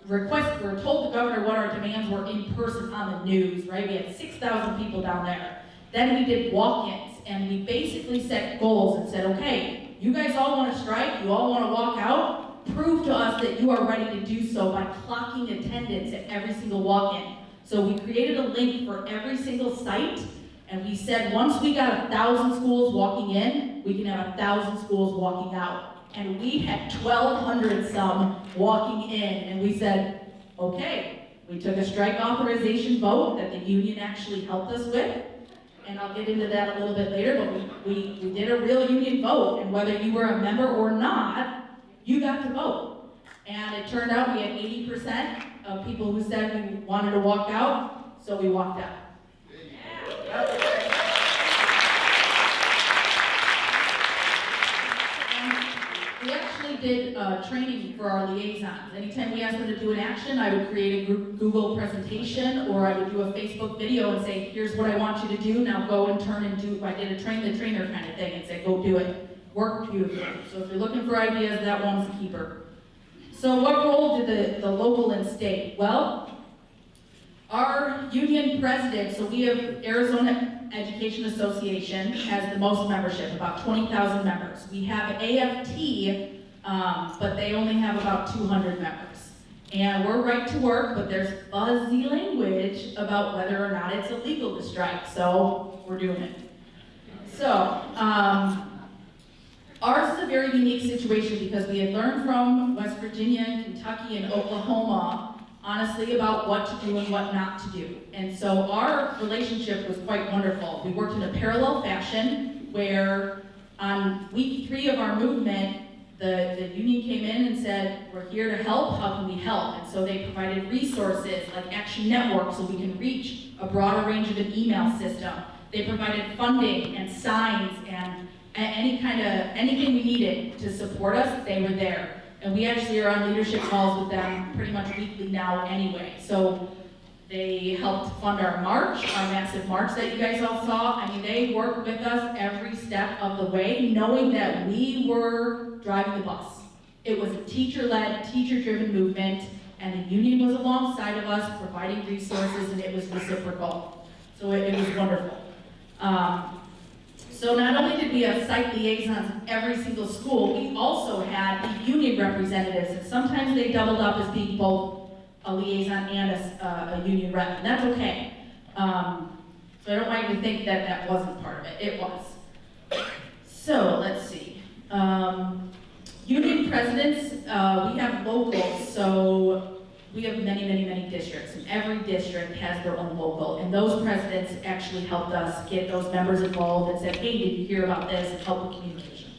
Speaker 6: told the governor what our demands were in person on the news, right? We had 6,000 people down there. Then we did walk-ins, and we basically set goals and said, okay, you guys all want to strike, you all want to walk out, prove to us that you are ready to do so by clocking attendance at every single walk-in. So we created a link for every single site, and we said once we got 1,000 schools walking in, we can have 1,000 schools walking out. And we had 1,200 some walking in, and we said, okay, we took a strike authorization vote that the union actually helped us with, and I'll get into that a little bit later, but we did a real union vote, and whether you were a member or not, you got to vote. And it turned out we had 80% of people who said we wanted to walk out, so we walked out. We actually did training for our liaisons. Anytime we asked them to do an action, I would create a Google presentation, or I would do a Facebook video and say, here's what I want you to do, now go and turn and do. I did a train the trainer kind of thing and say, go do it. Worked beautifully. So if you're looking for ideas, that one's a keeper. So what role did the local and state? Well, our union president, so we have Arizona Education Association has the most membership, about 20,000 members. We have AFT, but they only have about 200 members. And we're right to work, but there's fuzzy language about whether or not it's illegal to strike, so we're doing it. So, ours is a very unique situation because we had learned from West Virginia and Kentucky and Oklahoma honestly about what to do and what not to do. And so our relationship was quite wonderful. We worked in a parallel fashion where on week 3 of our movement, the union came in and said, we're here to help, how can we help? And so they provided resources like Action Network so we can reach a broader range of an email system. They provided funding and signs and anything we needed to support us, they were there. And we actually are on leadership calls with them pretty much weekly now anyway. So they helped fund our march, our massive march that you guys all saw. I mean, they worked with us every step of the way, knowing that we were driving the bus. It was a teacher-led, teacher-driven movement, and the union was alongside of us, providing resources, and it was reciprocal. So it was wonderful. So not only did we have site liaisons in every single school, we also had the union representatives, and sometimes they doubled up as being both a liaison and a union rep, and that's okay. So I don't want you to think that that wasn't part of it. It was. So let's see. Union presidents, we have locals, so we have many, many, many districts, and every district has their own local, and those presidents actually helped us get those members involved and said, hey, did you hear about this, and help with communication.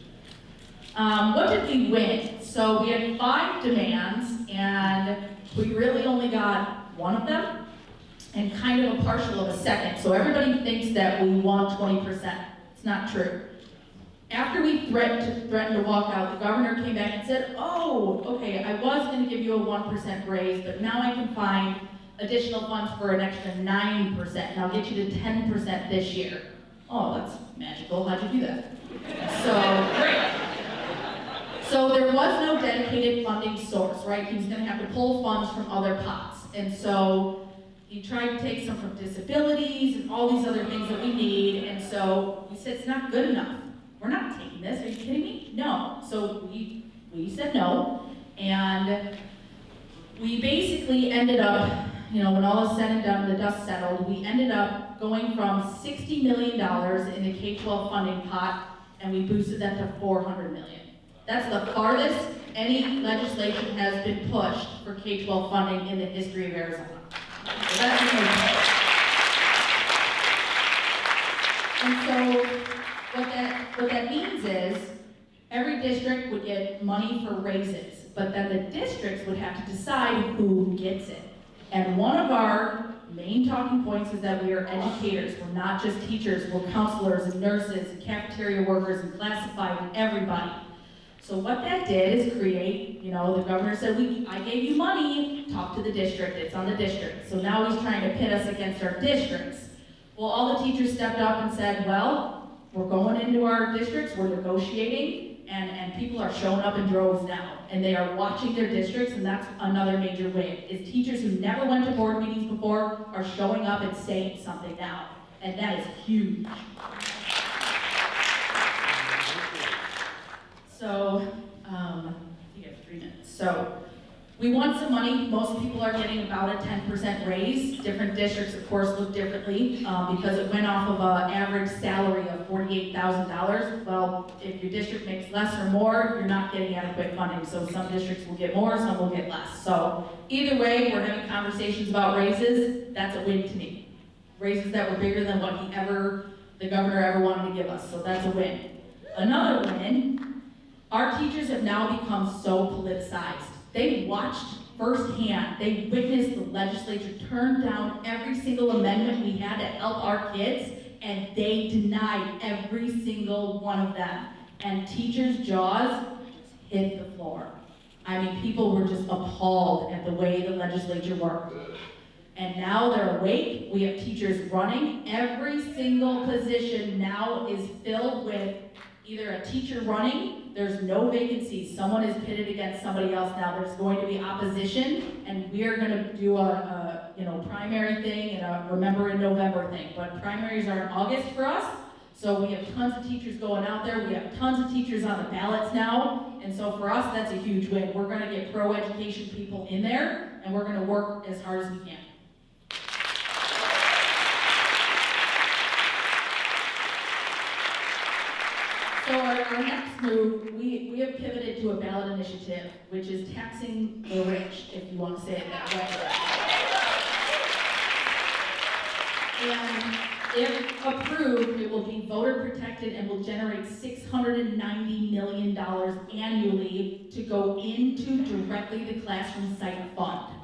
Speaker 6: What did we win? So we had 5 demands, and we really only got 1 of them, and kind of a partial of a second. So everybody thinks that we won 20%. It's not true. After we threatened to walk out, the governor came back and said, oh, okay, I was going to give you a 1% raise, but now I can find additional funds for an extra 9%, and I'll get you to 10% this year. Oh, that's magical. How'd you do that? So, great. So there was no dedicated funding source, right? He was going to have to pull funds from other pots. And so he tried to take some from disabilities and all these other things that we need. And so we said, it's not good enough. We're not taking this, are you kidding me? No. So we said no, and we basically ended up, you know, when all is said and done, the dust settled, we ended up going from $60 million in the K-12 funding pot, and we boosted that to $400 million. That's the farthest any legislation has been pushed for K-12 funding in the history of Arizona. So that's amazing. And so, what that means is every district would get money for raises, but then the districts would have to decide who gets it. And one of our main talking points is that we are educators. We're not just teachers, we're counselors and nurses and cafeteria workers and classified and everybody. So what that did is create, you know, the governor said, I gave you money, talk to the district, it's on the district. So now he's trying to pit us against our districts. Well, all the teachers stepped up and said, well, we're going into our districts, we're negotiating, and people are showing up in droves now. And they are watching their districts, and that's another major win, is teachers who never went to board meetings before are showing up and saying something now. And that is huge. So, you have 3 minutes. So, we want some money. Most people are getting about a 10% raise. Different districts, of course, look differently because it went off of an average salary of $48,000. Well, if your district makes less or more, you're not getting adequate funding. So some districts will get more, some will get less. So either way, we're having conversations about raises. That's a win to me. Raises that were bigger than what the governor ever wanted to give us. So that's a win. Another win, our teachers have now become so politicized. They watched firsthand, they witnessed the legislature turn down every single amendment we had to help our kids, and they denied every single one of them. And teachers' jaws just hit the floor. I mean, people were just appalled at the way the legislature worked. And now they're awake, we have teachers running. Every single position now is filled with either a teacher running, there's no vacancies, someone is pitted against somebody else now, there's going to be opposition, and we're going to do a primary thing and a Remember in November thing, but primaries are in August for us, so we have tons of teachers going out there, we have tons of teachers on the ballots now, and so for us, that's a huge win. We're going to get pro-education people in there, and we're going to work as hard as we can. So our next move, we have pivoted to a ballot initiative, which is taxing the rich, if you want to say it that way. And if approved, it will be voter protected and will generate $690 million annually to go into directly the classroom site fund.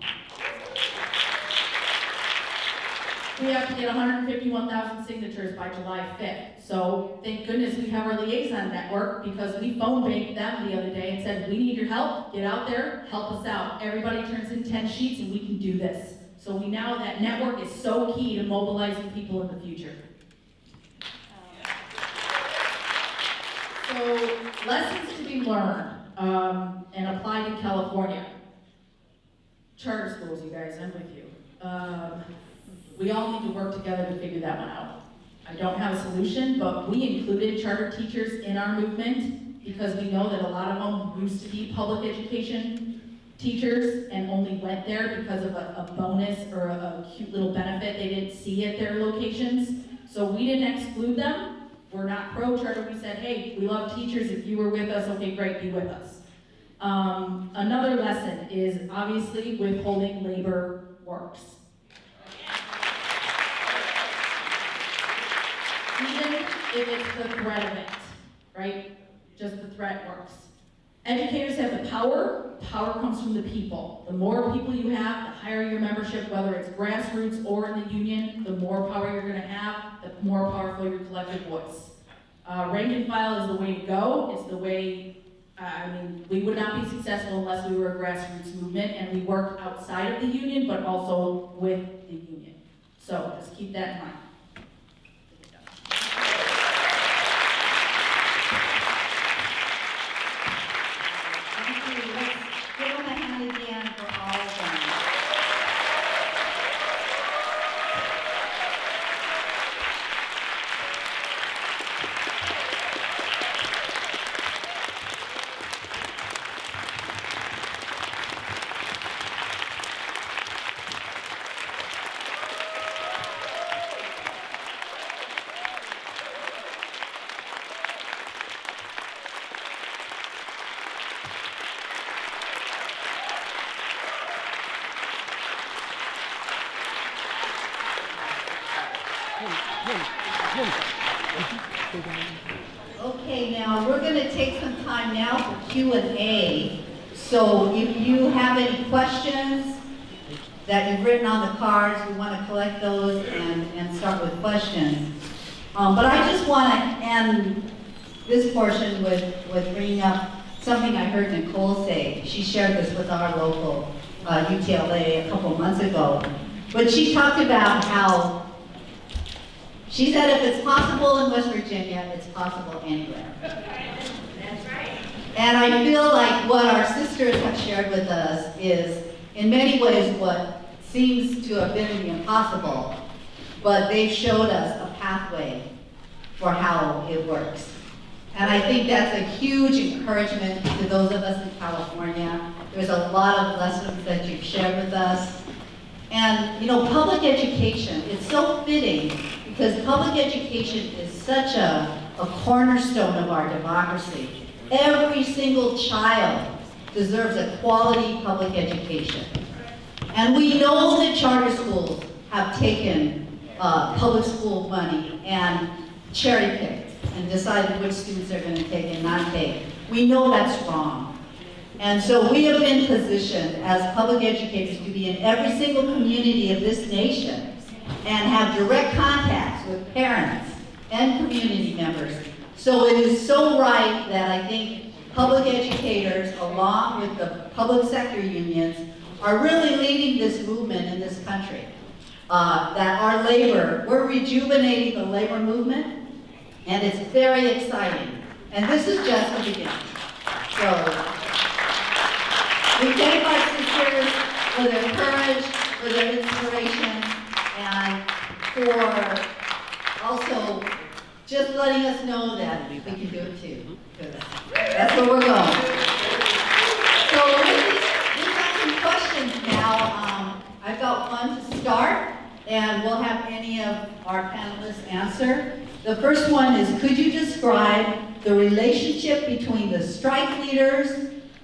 Speaker 6: We have to get 151,000 signatures by July 5th. So thank goodness we have our liaison network because we phone banked them the other day and said, we need your help, get out there, help us out. Everybody turns in 10 sheets and we can do this. So we now, that network is so key to mobilizing people in the future. So lessons to be learned and applied in California. Charter schools, you guys, I'm with you. We all need to work together to figure that one out. I don't have a solution, but we included charter teachers in our movement because we know that a lot of them used to be public education teachers and only went there because of a bonus or a cute little benefit they didn't see at their locations. So we didn't exclude them. We're not pro-charter. We said, hey, we love teachers. If you were with us, okay, great, be with us. Another lesson is obviously withholding labor works. Even if it's the threat of it, right? Just the threat works. Educators have the power. Power comes from the people. The more people you have, the higher your membership, whether it's grassroots or in the union, the more power you're going to have, the more powerful your collective voice. Rank and file is the way to go. It's the way, we would not be successful unless we were a grassroots movement and we worked outside of the union, but also with the union. So just keep that in mind.
Speaker 2: Give them a hand again for all of them. Okay, now we're going to take some time now for Q&A. So if you have any questions that you've written on the cards, we want to collect those and start with questions. But I just want to end this portion with bringing up something I heard Nicole say. She shared this with our local UTLA a couple of months ago. But she talked about how she said if it's possible in West Virginia, it's possible anywhere.
Speaker 5: That's right.
Speaker 2: And I feel like what our sisters have shared with us is, in many ways, what seems to have been the impossible, but they've showed us a pathway for how it works. And I think that's a huge encouragement to those of us in California. There's a lot of lessons that you've shared with us. And, you know, public education, it's so fitting because public education is such a cornerstone of our democracy. Every single child deserves a quality public education. And we know that charter schools have taken public school money and cherry-picked and decided which students they're going to take and not take. We know that's wrong. And so we have been positioned as public educators to be in every single community of this nation and have direct contacts with parents and community members. So it is so right that I think public educators, along with the public sector unions, are really leading this movement in this country. That our labor, we're rejuvenating the labor movement, and it's very exciting. And this is just the beginning. So we thank our sisters for their courage, for their inspiration, and for also just letting us know that we can do it too. 'Cause that's where we're going. So we've got some questions now. I've got one to start, and we'll have any of our panelists answer. The first one is, could you describe the relationship between the strike leaders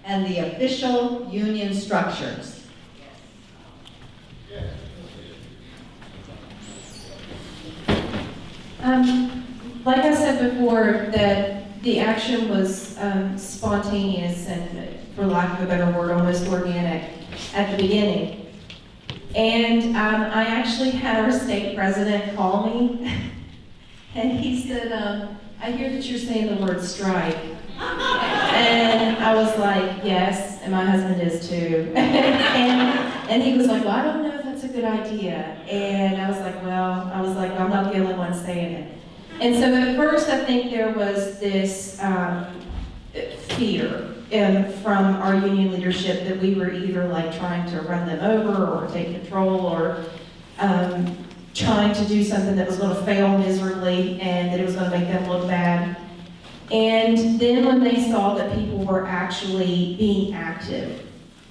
Speaker 2: and the official union structures?
Speaker 3: Like I said before, that the action was spontaneous and, for lack of a better word, almost organic at the beginning. And I actually had our state president call me, and he said, I hear that you're saying the word strike. And I was like, yes, and my husband is too. and he was like, well, I don't know if that's a good idea. And I was like, well, I'm not the only one saying it. And so at first I think there was this fear from our union leadership that we were either like trying to run them over or take control or trying to do something that was going to fail miserably and that it was going to make them look bad. And then when they saw that people were actually being active,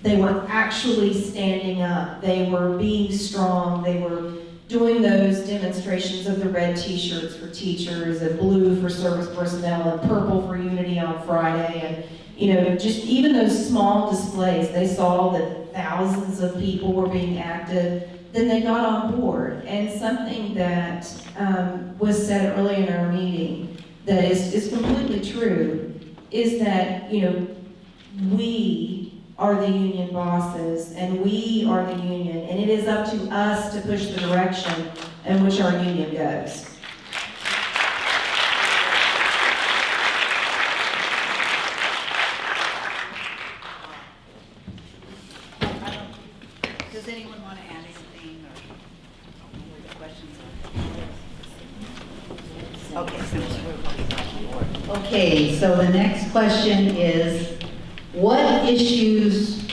Speaker 3: they were actually standing up, they were being strong, they were doing those demonstrations of the red t-shirts for teachers and blue for service personnel and purple for unity on Friday. And, You know, just even those small displays, they saw that thousands of people were being active, then they got on board. And something that was said early in our meeting that is completely true is that, you know, we are the union bosses and we are the union, and it is up to us to push the direction in which our union goes.
Speaker 2: Does anyone want to add anything or where the questions are? Okay, so the next question is, what issues,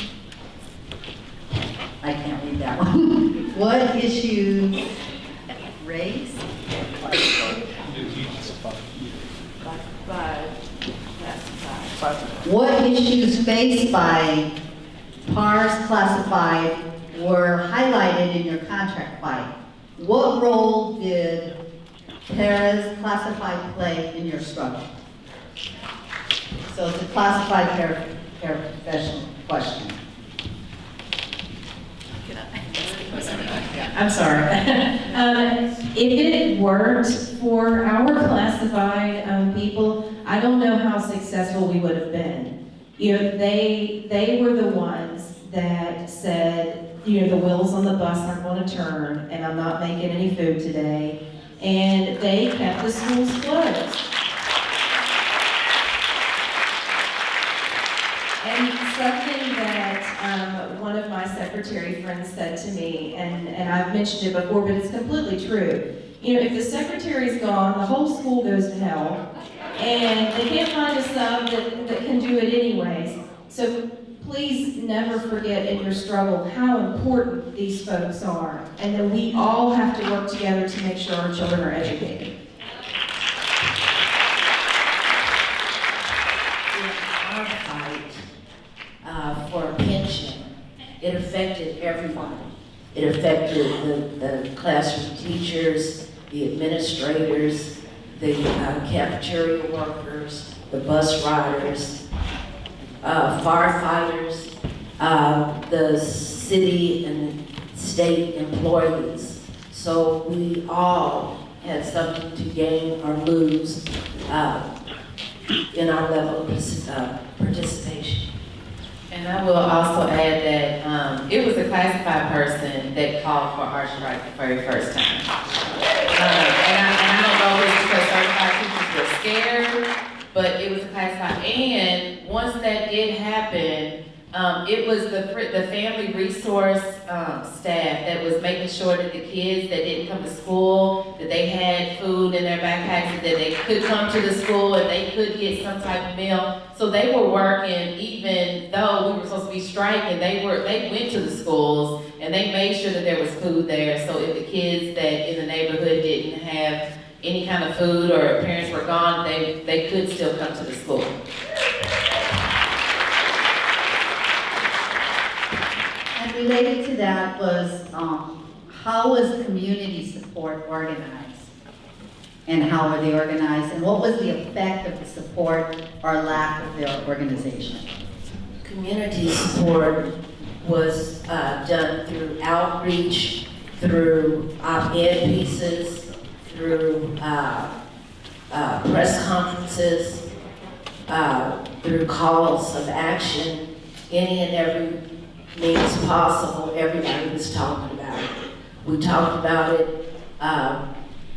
Speaker 2: I can't read that one. What issues raised? What issues faced by PARs classified were highlighted in your contract fight? What role did Paras classified play in your struggle? So it's a classified paraprofessional question.
Speaker 3: I'm sorry. If it worked for our classified people, I don't know how successful we would have been. You know, they were the ones that said, you know, the wheels on the bus aren't going to turn, and I'm not making any food today, and they kept the schools closed. And something that one of my secretary friends said to me, and I've mentioned it before, but it's completely true. You know, if the secretary's gone, the whole school goes to hell, and they can't find a sub that can do it anyways. So please never forget in your struggle how important these folks are, and that we all have to work together to make sure our children are educated.
Speaker 5: Our fight for a pension, it affected everyone. It affected the classroom teachers, the administrators, the cafeteria workers, the bus riders, firefighters, the city and state employees. So we all had something to gain or lose in our level of participation.
Speaker 4: And I will also add that it was a classified person that called for our strike the very first time. And I don't know if it's because certified teachers were scared, but it was a classified. And once that did happen, it was the family resource staff that was making sure that the kids that didn't come to school, that they had food in their backpacks, that they could come to the school and they could get some type of meal. So they were working, even though we were supposed to be striking, they went to the schools and they made sure that there was food there. So if the kids that in the neighborhood didn't have any kind of food or parents were gone, they could still come to the school.
Speaker 2: And related to that was, how was community support organized? And how were they organized? And what was the effect of the support or lack of their organization?
Speaker 5: Community support was done through outreach, through op-ed pieces, through press conferences, through calls of action, any and every means possible. Everybody was talking about it. We talked about it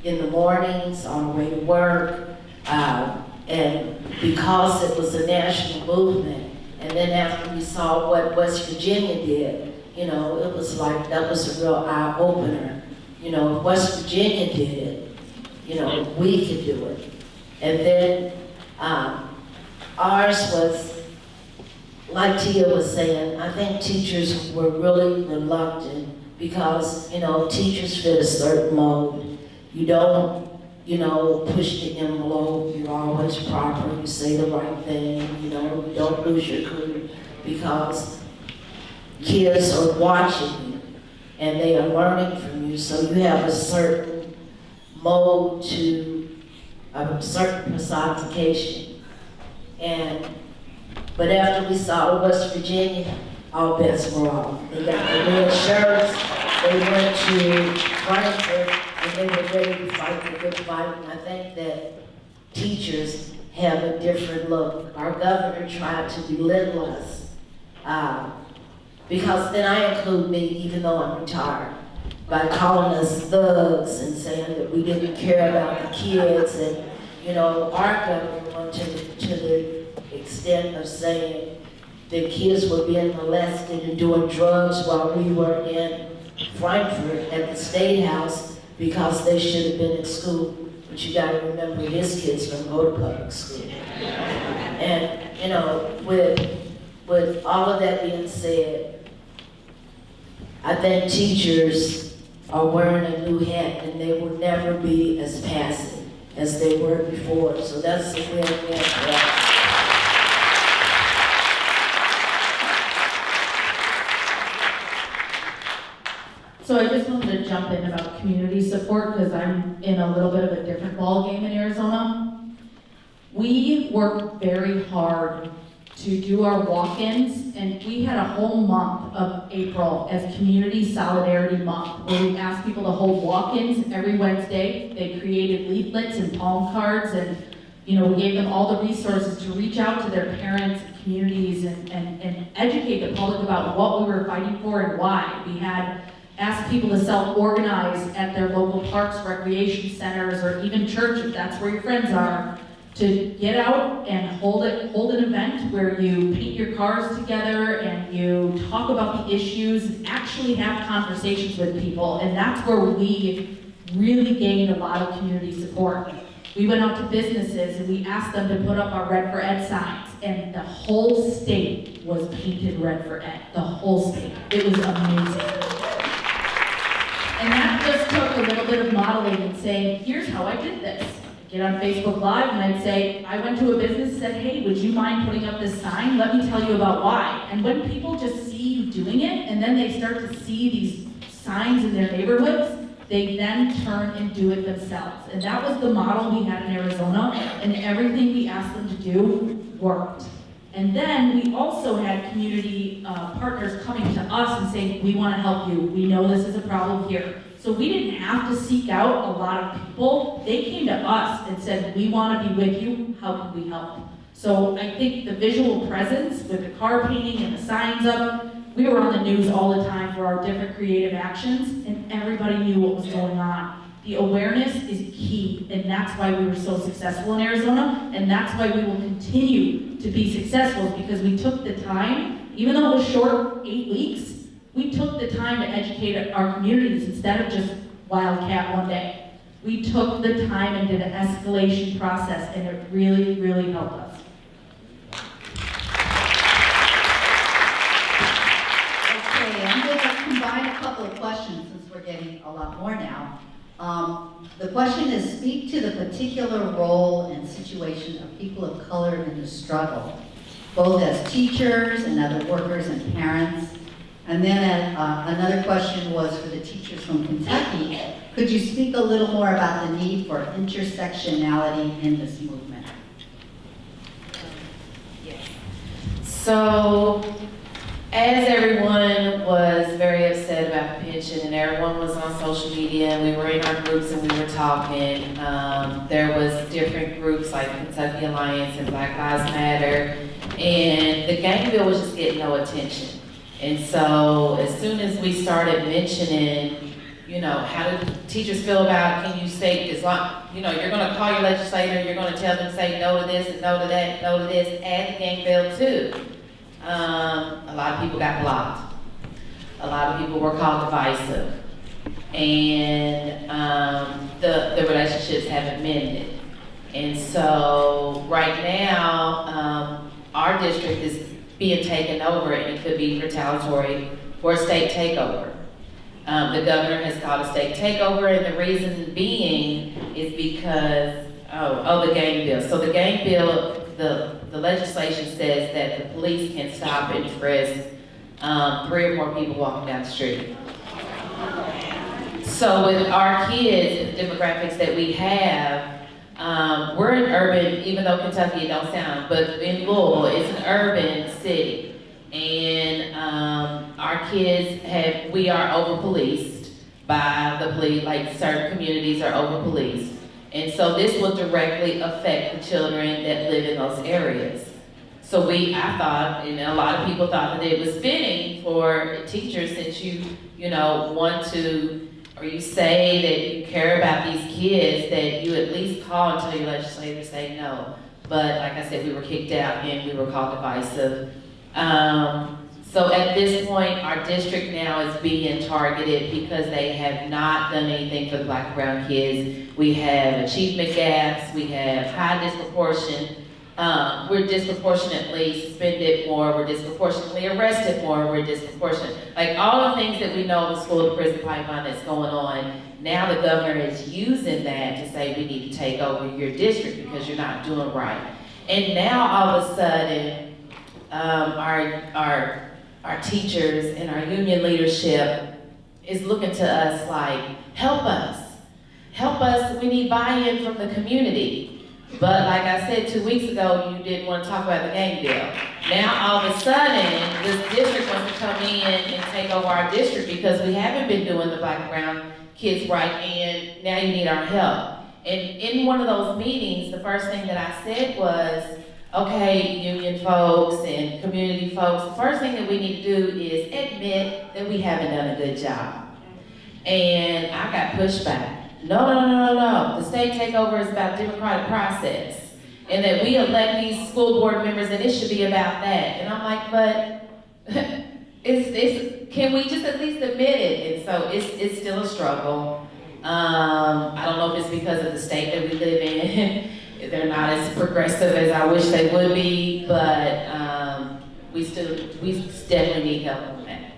Speaker 5: in the mornings on the way to work, and because it was a national movement, and then after we saw what West Virginia did, you know, it was like, that was a real eye-opener. You know, if West Virginia did it, you know, we could do it. And then ours was, like Tia was saying, I think teachers were really reluctant because, you know, teachers fit a certain mold. You don't, you know, push the envelope, you're always proper, you say the right thing, you know, you don't lose your cool because kids are watching you and they are learning from you, so you have a certain mold to a certain personification. And But after we saw West Virginia, all bets were off. They got the red shirts, they went to Frankfurt, and they were ready to fight the good fight. And I think that teachers have a different look. Our governor tried to belittle us, because then I include me, even though I'm retired, by calling us thugs and saying that we didn't care about the kids. And, you know, our governor went to the extent of saying that kids were being molested and doing drugs while we were in Frankfurt at the State House because they should have been in school. But you gotta remember, his kids don't go to public school. And, you know, with all of that being said, I think teachers are wearing a new hat and they will never be as passive as they were before. So that's the way I'm at.
Speaker 6: So I just wanted to jump in about community support because I'm in a little bit of a different ballgame in Arizona. We work very hard to do our walk-ins, and we had a whole month of April as Community Solidarity Month, where we asked people to hold walk-ins every Wednesday. They created leaflets and palm cards, and we gave them all the resources to reach out to their parents and communities and educate the public about what we were fighting for and why. We had asked people to self-organize at their local parks, recreation centers, or even church, if that's where your friends are, to get out and hold an event where you paint your cars together and you talk about the issues and actually have conversations with people. And that's where we really gained a lot of community support. We went out to businesses and we asked them to put up our Red for Ed signs, and the whole state was painted Red for Ed, the whole state. It was amazing. And that just took a little bit of modeling and saying, here's how I did this. Get on Facebook Live and I'd say, I went to a business and said, hey, would you mind putting up this sign? Let me tell you about why. And when people just see you doing it, and then they start to see these signs in their neighborhoods, they then turn and do it themselves. And that was the model we had in Arizona, and everything we asked them to do worked. And then we also had community partners coming to us and saying, we want to help you. We know this is a problem here. So we didn't have to seek out a lot of people. They came to us and said, we want to be with you. How can we help? So I think the visual presence with the car painting and the signs up, we were on the news all the time for our different creative actions, and everybody knew what was going on. The awareness is key, and that's why we were so successful in Arizona, and that's why we will continue to be successful, because we took the time, even though it was short, 8 weeks, we took the time to educate our communities instead of just wildcat one day. We took the time and did an escalation process, and it really, really helped us.
Speaker 2: Okay, I'm going to combine a couple of questions since we're getting a lot more now. The question is, speak to the particular role and situation of people of color in the struggle, both as teachers and other workers and parents. And then another question was for the teachers from Kentucky. Could you speak a little more about the need for intersectionality in this movement?
Speaker 4: Yes. So, as everyone was very upset about the pension, and everyone was on social media, and we were in our groups and we were talking, there was different groups like Kentucky Alliance and Black Lives Matter, and the gang bill was just getting no attention. And so as soon as we started mentioning, how do teachers feel about, can you state, as long, you're gonna call your legislator, you're gonna tell them, say no to this and no to that, no to this, add the gang bill too. A lot of people got blocked. A lot of people were called divisive. And the relationships haven't mended. And so right now, our district is being taken over, and it could be retaliatory for a state takeover. The governor has called a state takeover, and the reason being is because, the gang bill. So the gang bill, the legislation says that the police can stop and frisk 3 or more people walking down the street. So with our kids, the demographics that we have, we're an urban, even though Kentucky don't sound, but in Louisville, it's an urban city. And our kids we are over-policed by the police, like certain communities are over-policed. And so this will directly affect the children that live in those areas. So I thought, and a lot of people thought that it was fitting for teachers, since you want to, or you say that you care about these kids, that you at least call and tell your legislators say no. But like I said, we were kicked out and we were called divisive. So at this point, our district now is being targeted because they have not done anything for the Black and brown kids. We have achievement gaps, we have high disproportion. We're disproportionately suspended more, we're disproportionately arrested more, we're disproportionate. Like all the things that we know in the school to prison pipeline that's going on, now the governor is using that to say we need to take over your district because you're not doing right. And now all of a sudden, our teachers and our union leadership is looking to us like, help us, we need buy-in from the community. But like I said 2 weeks ago, you didn't want to talk about the gang bill. Now all of a sudden, this district wants to come in and take over our district because we haven't been doing the Black and brown kids right, and now you need our help. And in one of those meetings, the first thing that I said was, okay, union folks and community folks, the first thing that we need to do is admit that we haven't done a good job. And I got pushed back. No. The state takeover is about democratic process. And that we elect these school board members and it should be about that. And I'm like, but can we just at least admit it? And so it's still a struggle. I don't know if it's because of the state that we live in. They're not as progressive as I wish they would be, but we definitely need help on that.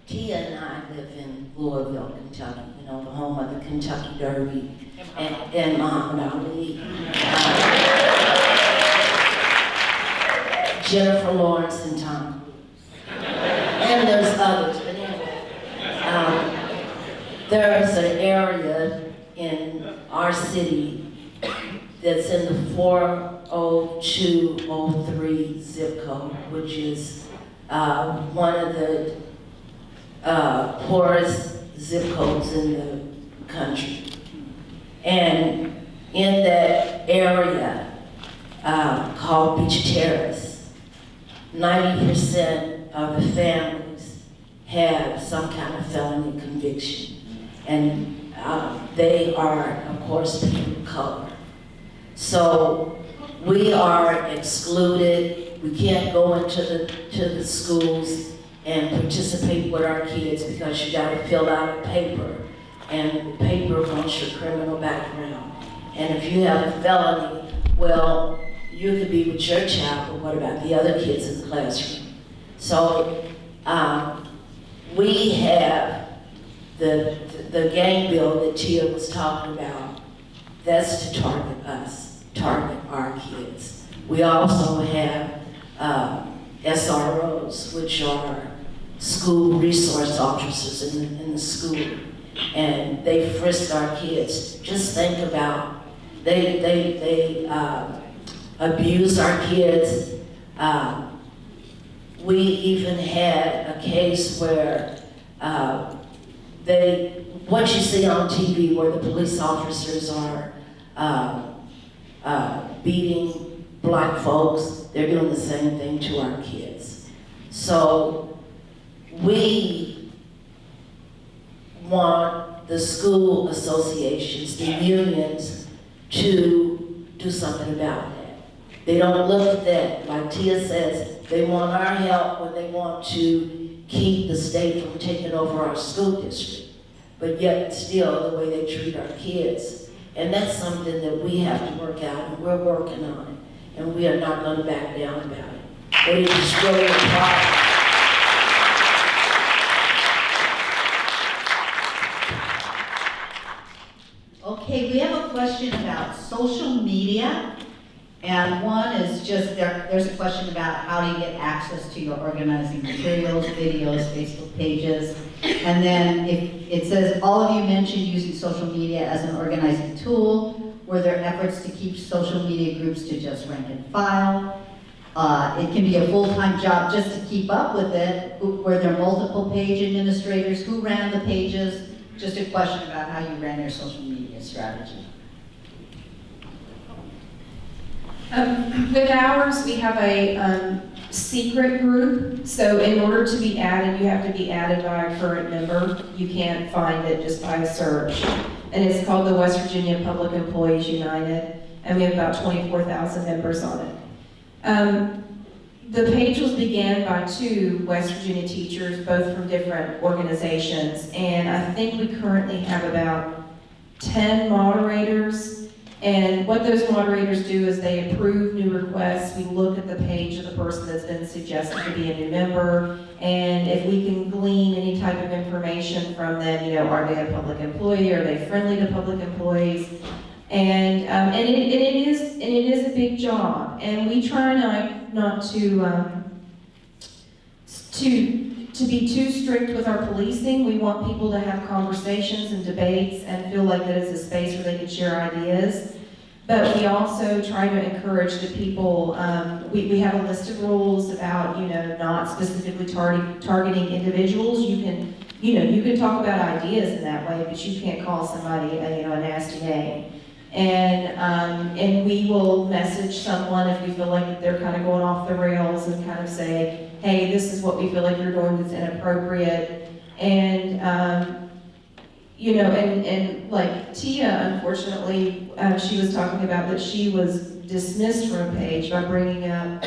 Speaker 5: Tia and I live in Louisville, Kentucky, the home of the Kentucky Derby and Muhammad Ali. Jennifer Lawrence and Tom. And there's others, but anyway. There's an area in our city that's in the 40203 zip code, which is one of the poorest zip codes in the country. And in that area called Beach Terrace, 90% of the families have some kind of felony conviction. And they are, of course, people of color. So we are excluded. We can't go into the schools and participate with our kids because you gotta fill out a paper, and the paper wants your criminal background. And if you have a felony, well, you could be with your child, but what about the other kids in the classroom? So we have the gang bill that Tia was talking about. That's to target us, target our kids. We also have SROs, which are school resource officers in the school, and they frisk our kids. Just think about, they abuse our kids. We even had a case where what you see on TV where the police officers are beating Black folks, they're doing the same thing to our kids. So we want the school associations, the unions, to do something about that. They don't look at that, like Tia says, they want our help when they want to keep the state from taking over our school district, but yet still the way they treat our kids. And that's something that we have to work out, and we're working on it. And we are not going to back down about it. But it is really a problem.
Speaker 2: Okay, we have a question about social media And one is just, there's a question about how do you get access to your organizing materials, videos, Facebook pages. And then it says, all of you mentioned using social media as an organizing tool. Were there efforts to keep social media groups to just rank and file? It can be a full-time job just to keep up with it. Were there multiple page administrators? Who ran the pages? Just a question about how you ran your social media strategy.
Speaker 3: With ours, we have a secret group, so in order to be added, you have to be added by a current member. You can't find it just by a search. And it's called the West Virginia Public Employees United, and we have about 24,000 members on it. The page was began by 2 West Virginia teachers, both from different organizations, and I think we currently have about 10 moderators. And what those moderators do is they approve new requests. We look at the page of the person that's been suggested to be a new member, and if we can glean any type of information from them, you know, are they a public employee? Are they friendly to public employees? And it is a big job, and we try not to be too strict with our policing. We want people to have conversations and debates and feel like that it's a space where they can share ideas. But we also try to encourage the people, we have a list of rules about, you know, not specifically targeting individuals. You can talk about ideas in that way, but you can't call somebody a nasty name. And we will message someone if we feel like they're kind of going off the rails and kind of say, hey, this is what we feel like you're doing that's inappropriate. And, you know, and like Tia, unfortunately, she was talking about that she was dismissed from a page by bringing up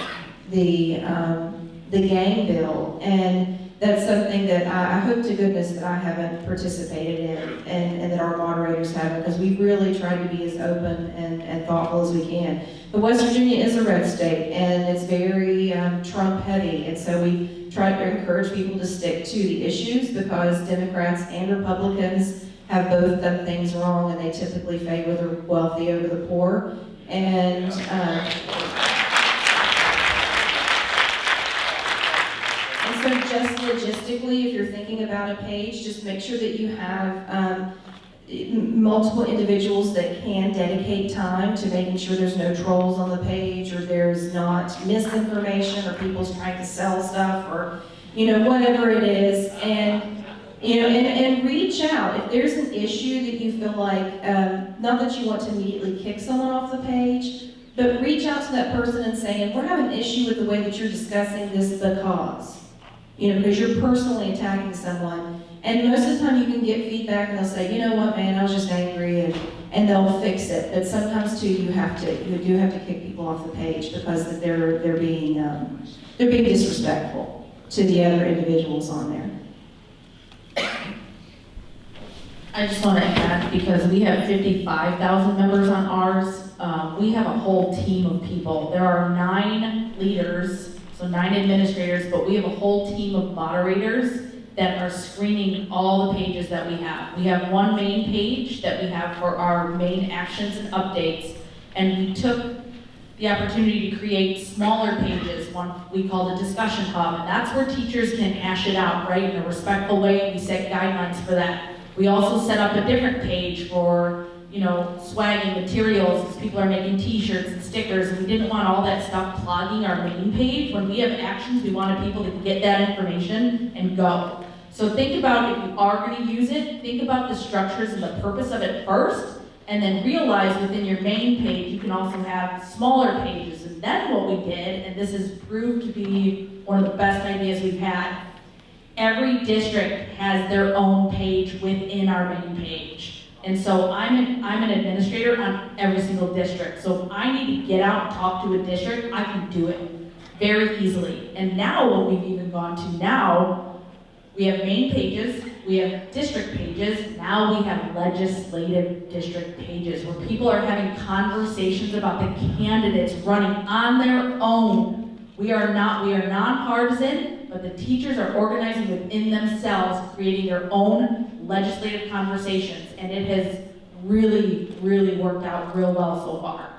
Speaker 3: the gang bill. And that's something that I hope to goodness that I haven't participated in and that our moderators haven't, because we really try to be as open and thoughtful as we can. But West Virginia is a red state, and it's very Trump heavy, and so we try to encourage people to stick to the issues, because Democrats and Republicans have both done things wrong, and they typically favor the wealthy over the poor. And so just logistically, if you're thinking about a page, just make sure that you have multiple individuals that can dedicate time to making sure there's no trolls on the page, or there's not misinformation, or people's trying to sell stuff, or, you know, whatever it is. And, you know, and reach out. If there's an issue that you feel like, not that you want to immediately kick someone off the page, but reach out to that person and say, we're having an issue with the way that you're discussing this because. You know, because you're personally attacking someone. And most of the time you can get feedback and they'll say, you know what, man, I was just angry, and they'll fix it. But sometimes too, you do have to kick people off the page because they're being disrespectful to the other individuals on there.
Speaker 6: I just want to add, because we have 55,000 members on ours, we have a whole team of people. There are 9 leaders, so 9 administrators, but we have a whole team of moderators that are screening all the pages that we have. We have one main page that we have for our main actions and updates, and we took the opportunity to create smaller pages, one we call the discussion hub, and that's where teachers can hash it out, right, in a respectful way. We set guidelines for that. We also set up a different page for, you know, swagging materials, because people are making t-shirts and stickers, and we didn't want all that stuff clogging our main page. When we have actions, we wanted people to get that information and go. So think about, if you are going to use it, think about the structures and the purpose of it first, and then realize within your main page you can also have smaller pages. And then what we did, and this has proved to be one of the best ideas we've had, every district has their own page within our main page. And so I'm an administrator on every single district. So if I need to get out and talk to a district, I can do it very easily. And now what we've even gone to now, we have main pages, we have district pages, now we have legislative district pages where people are having conversations about the candidates running on their own. We are nonpartisan, but the teachers are organizing within themselves, creating their own legislative conversations, and it has really, really worked out real well so far.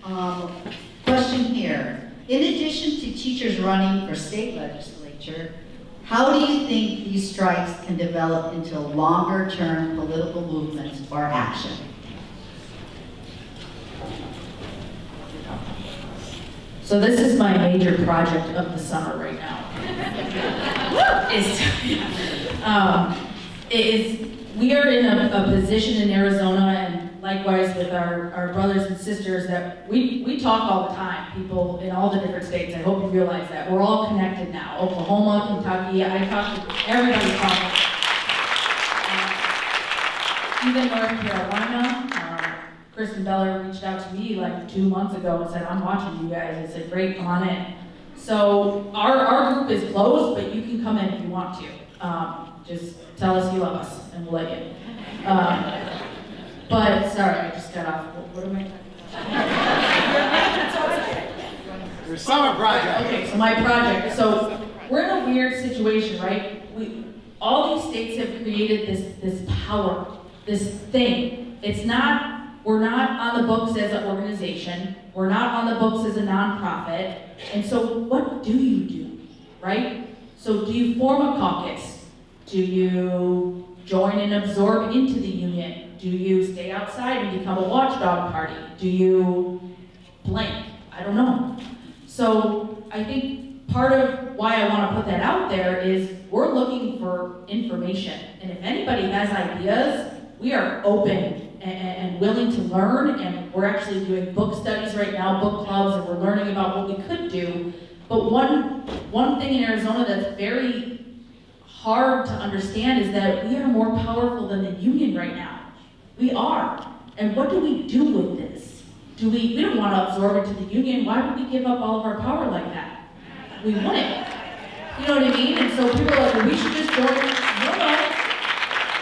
Speaker 2: Question here. In addition to teachers running for state legislature, how do you think these strikes can develop into longer-term political movements or action?
Speaker 6: So this is my major project of the summer right now. We are in a position in Arizona, and likewise with our brothers and sisters, that we talk all the time, people in all the different states. I hope you realize that. We're all connected now. Oklahoma, Kentucky, I talk to everybody talking. Even North Carolina, Kristen Beller reached out to me like 2 months ago and said, I'm watching you guys. I said, great, come on in. So our group is closed, but you can come in if you want to. Just tell us you love us and we'll let you. But sorry, I just got off. What am I talking about?
Speaker 7: Your summer project.
Speaker 6: Okay, so my project. So we're in a weird situation, right? All these states have created this power, this thing. We're not on the books as an organization. We're not on the books as a nonprofit. And so what do you do, right? So do you form a caucus? Do you join and absorb into the union? Do you stay outside and become a watchdog party? Do you blank? I don't know. So I think part of why I want to put that out there is we're looking for information. And if anybody has ideas, we are open and willing to learn, and we're actually doing book studies right now, book clubs, and we're learning about what we could do. But one thing in Arizona that's very hard to understand is that we are more powerful than the union right now. We are. And what do we do with this? We don't want to absorb it to the union. Why would we give up all of our power like that? We wouldn't. You know what I mean? And so people are like, well, we should just join. No.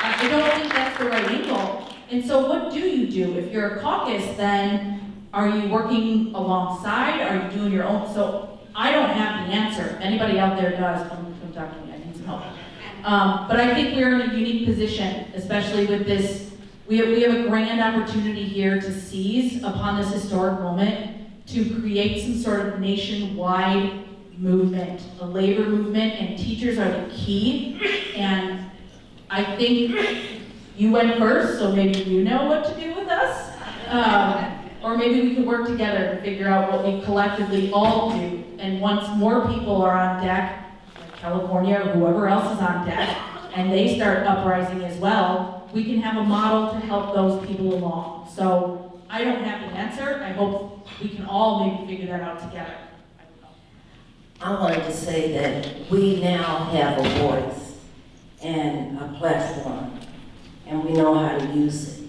Speaker 6: I don't think that's the right angle. And so what do you do? If you're a caucus, then are you working alongside? Are you doing your own? So I don't have the answer. If anybody out there does, come talk to me. I need some help. But I think we're in a unique position, especially with this. We have a grand opportunity here to seize upon this historic moment to create some sort of nationwide movement, a labor movement, and teachers are the key. And I think you went first, so maybe you know what to do with us. Or maybe we could work together to figure out what we collectively all do. And once more people are on deck, like California or whoever else is on deck, and they start uprising as well, we can have a model to help those people along. So I don't have the answer. I hope we can all maybe figure that out together.
Speaker 5: I wanted to say that we now have a voice and a platform, and we know how to use it.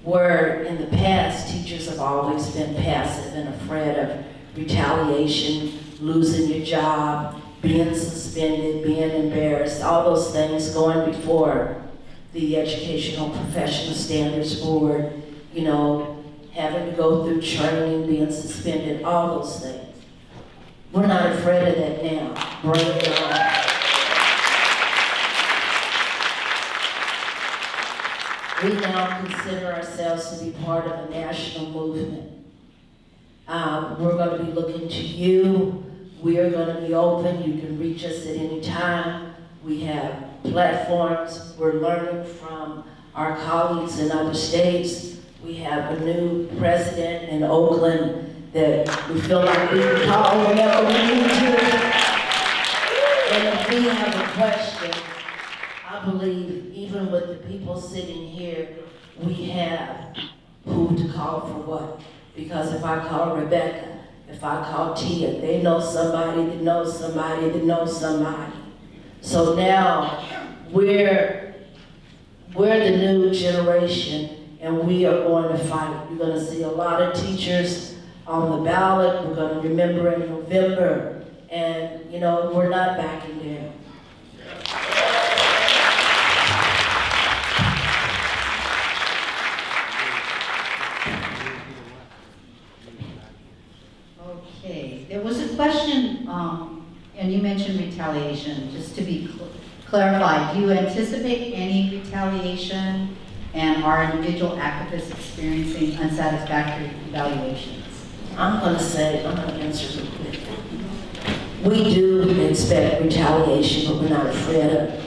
Speaker 5: Where in the past, teachers have always been passive and afraid of retaliation, losing your job, being suspended, being embarrassed, all those things going before the Educational Professional Standards Board, having to go through training, being suspended, all those things. We're not afraid of that now. Bring it on. We now consider ourselves to be part of a national movement. We're going to be looking to you. We are going to be open. You can reach us at any time. We have platforms. We're learning from our colleagues in other states. We have a new president in Oakland that we feel like we can call whenever we need to. And if we have a question, I believe even with the people sitting here, we have who to call for what. Because if I call Rebecca, if I call Tia, they know somebody that knows somebody that knows somebody. So now we're the new generation, and we are going to fight. You're going to see a lot of teachers on the ballot. We're going to remember in November, and we're not backing down.
Speaker 2: Okay, there was a question, and you mentioned retaliation. Just to be clarified, do you anticipate any retaliation, and are individual activists experiencing unsatisfactory evaluations?
Speaker 5: I'm gonna answer real quick. We do expect retaliation, but we're not afraid of it.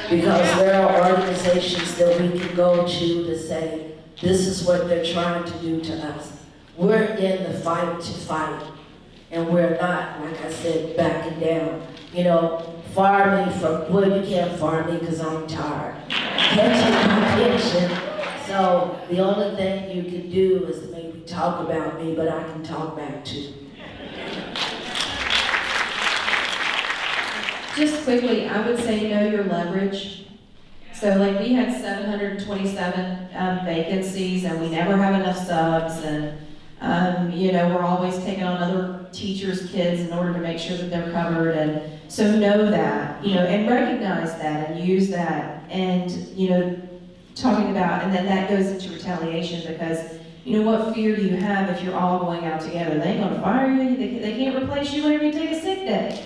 Speaker 5: Because there are organizations that we can go to say, this is what they're trying to do to us. We're in the fight to fight. And we're not, like I said, backing down. You know, fire me from, well, you can't fire me because I'm retired. Can't take my pension. So the only thing you can do is maybe talk about me, but I can talk back too.
Speaker 3: Just quickly, I would say know your leverage. So like we had 727 vacancies and we never have enough subs and you know, we're always taking on other teachers' kids in order to make sure that they're covered, and so know that, you know, and recognize that and use that, and you know, talking about, and then that goes into retaliation because, you know, what fear do you have if you're all going out together? They ain't gonna fire you, they can't replace you whenever you take a sick day.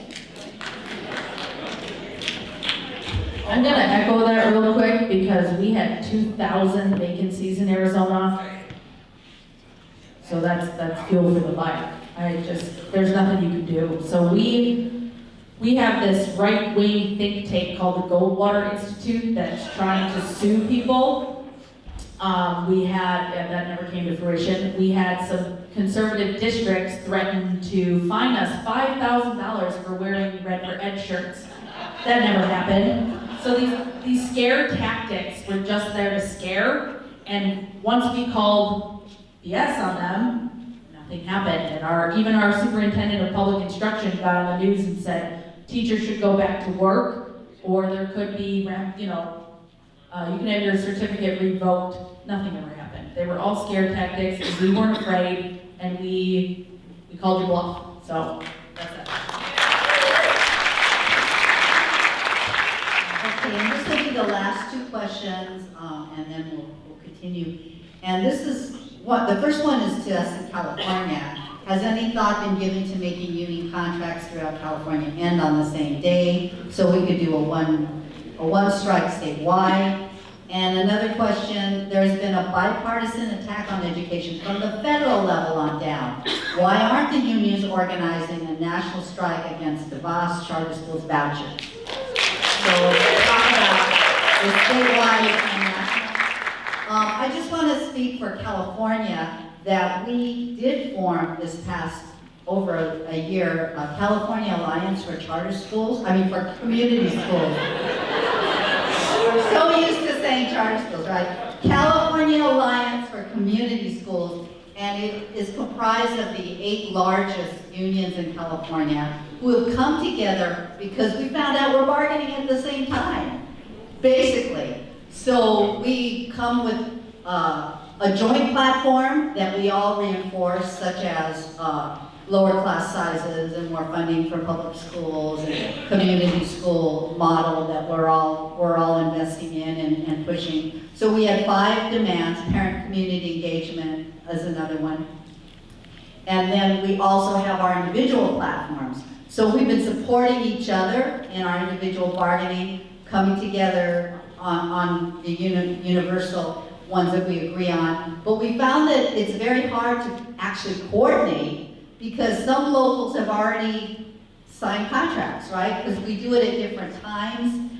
Speaker 6: I'm gonna echo that real quick because we had 2,000 vacancies in Arizona. So that's fuel for the fire. There's nothing you can do. So we have this right-wing think tank called the Goldwater Institute that's trying to sue people. That never came to fruition. We had some conservative districts threaten to fine us $5,000 for wearing red for ed shirts. That never happened. So these scare tactics were just there to scare, and once we called BS on them, nothing happened. And even our superintendent of public instruction got on the news and said teachers should go back to work, or there could be, you know, you can have your certificate revoked. Nothing ever happened. They were all scare tactics, and we weren't afraid, and we called your bluff. So that's it.
Speaker 2: Okay, and this will be the last two questions, and then we'll continue. And this is the first one is to us in California. Has any thought been given to making union contracts throughout California end on the same day, so we could do a one strike statewide? And another question, there's been a bipartisan attack on education from the federal level on down. Why aren't the unions organizing a national strike against DeVos charter schools vouchers? So talk about the statewide and national. I just want to speak for California that we did form this past over a year, California Alliance for Charter Schools, for community schools. We're so used to saying charter schools, right? California Alliance for Community Schools, and it is comprised of the 8 largest unions in California who have come together because we found out we're bargaining at the same time, basically. So we come with a joint platform that we all reinforce, such as lower class sizes and more funding for public schools and community school model that we're all investing in and pushing. So we had 5 demands. Parent community engagement is another one. And then we also have our individual platforms. So we've been supporting each other in our individual bargaining, coming together on the universal ones that we agree on. But we found that it's very hard to actually coordinate because some locals have already signed contracts, right? Because we do it at different times.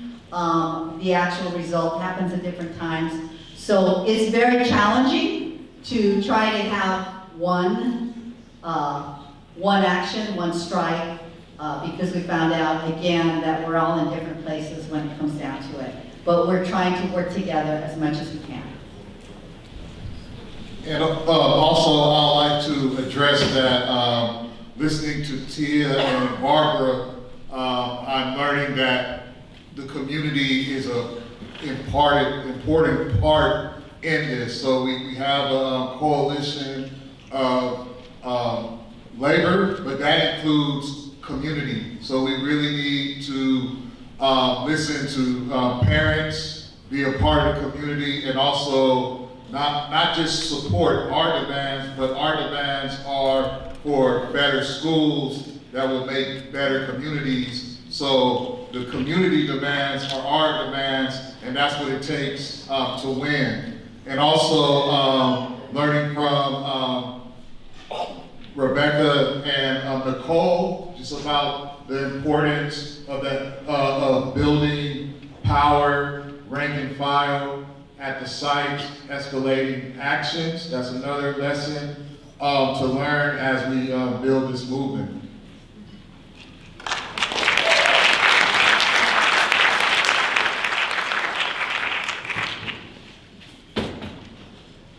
Speaker 2: The actual result happens at different times. So it's very challenging to try to have one action, one strike, because we found out, again, that we're all in different places when it comes down to it. But we're trying to work together as much as we can.
Speaker 1: And also, I'd like to address that, listening to Tia and Barbara, I'm learning that the community is an important part in this. So we have a coalition of labor, but that includes community. So we really need to listen to parents, be a part of the community, and also not just support our demands, but our demands are for better schools that will make better communities. So the community demands are our demands, and that's what it takes to win. And also learning from Nicole, just about the importance of of building power, rank and file at the site, escalating actions. That's another lesson to learn as we build this movement.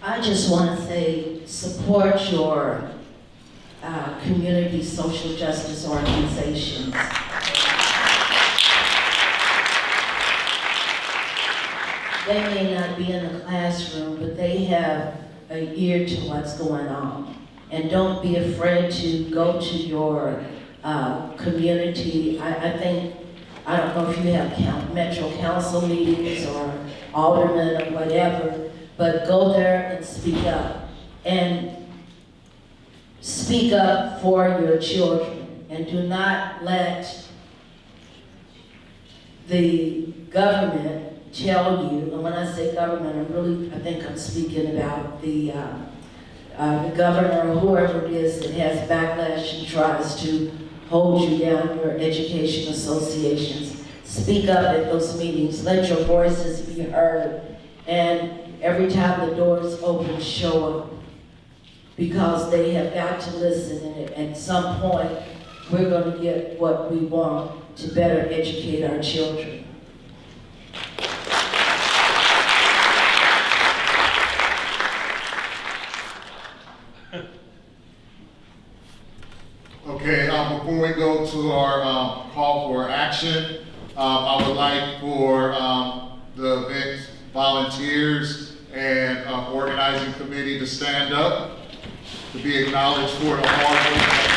Speaker 5: I just want to say, support your community social justice organizations. They may not be in the classroom, but they have an ear to what's going on. And don't be afraid to go to your community. I think, I don't know if you have Metro Council meetings or aldermen or whatever, but go there and speak up. And speak up for your children. And do not let the government tell you, and when I say government, I think I'm speaking about the governor or whoever it is that has backlash and tries to hold you down, your education associations. Speak up at those meetings, let your voices be heard, and every time the doors open, show up. Because they have got to listen, and at some point, we're going to get what we want to better educate our children.
Speaker 1: Okay, before we go to our call for action, I would like for the event volunteers and organizing committee to stand up, to be acknowledged for the hard work.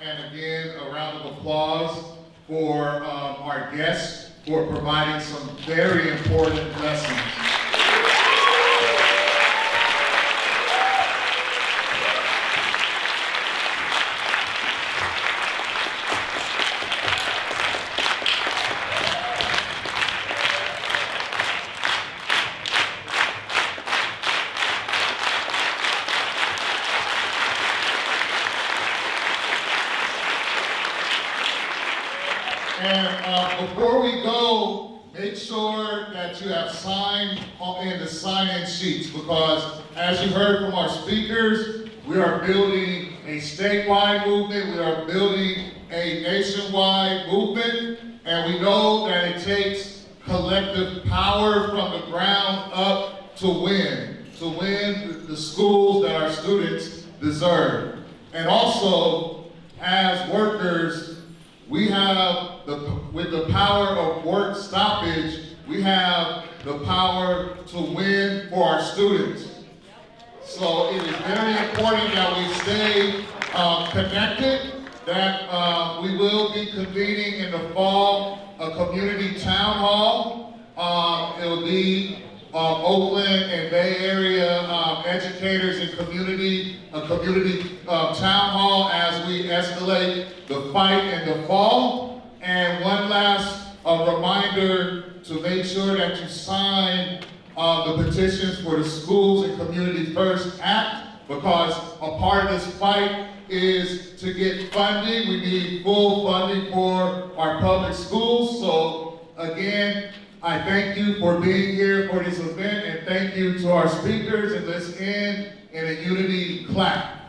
Speaker 1: And again, a round of applause for our guests for providing some very important lessons. And before we go, make sure that you have signed in the sign-in sheets, because as you heard from our speakers, we are building a statewide movement, we are building a nationwide movement, and we know that it takes collective power from the ground up to win the schools that our students deserve. And also, as workers, we have, with the power of work stoppage, we have the power to win for our students. So it is very important that we stay connected, that we will be convening in the fall a community town hall. It will be Oakland and Bay Area educators and community town hall as we escalate the fight in the fall. And one last reminder to make sure that you sign the petitions for the Schools and Community First Act, because a part of this fight is to get funding. We need full funding for our public schools. So again, I thank you for being here for this event, and thank you to our speakers, and let's end in a unity clap.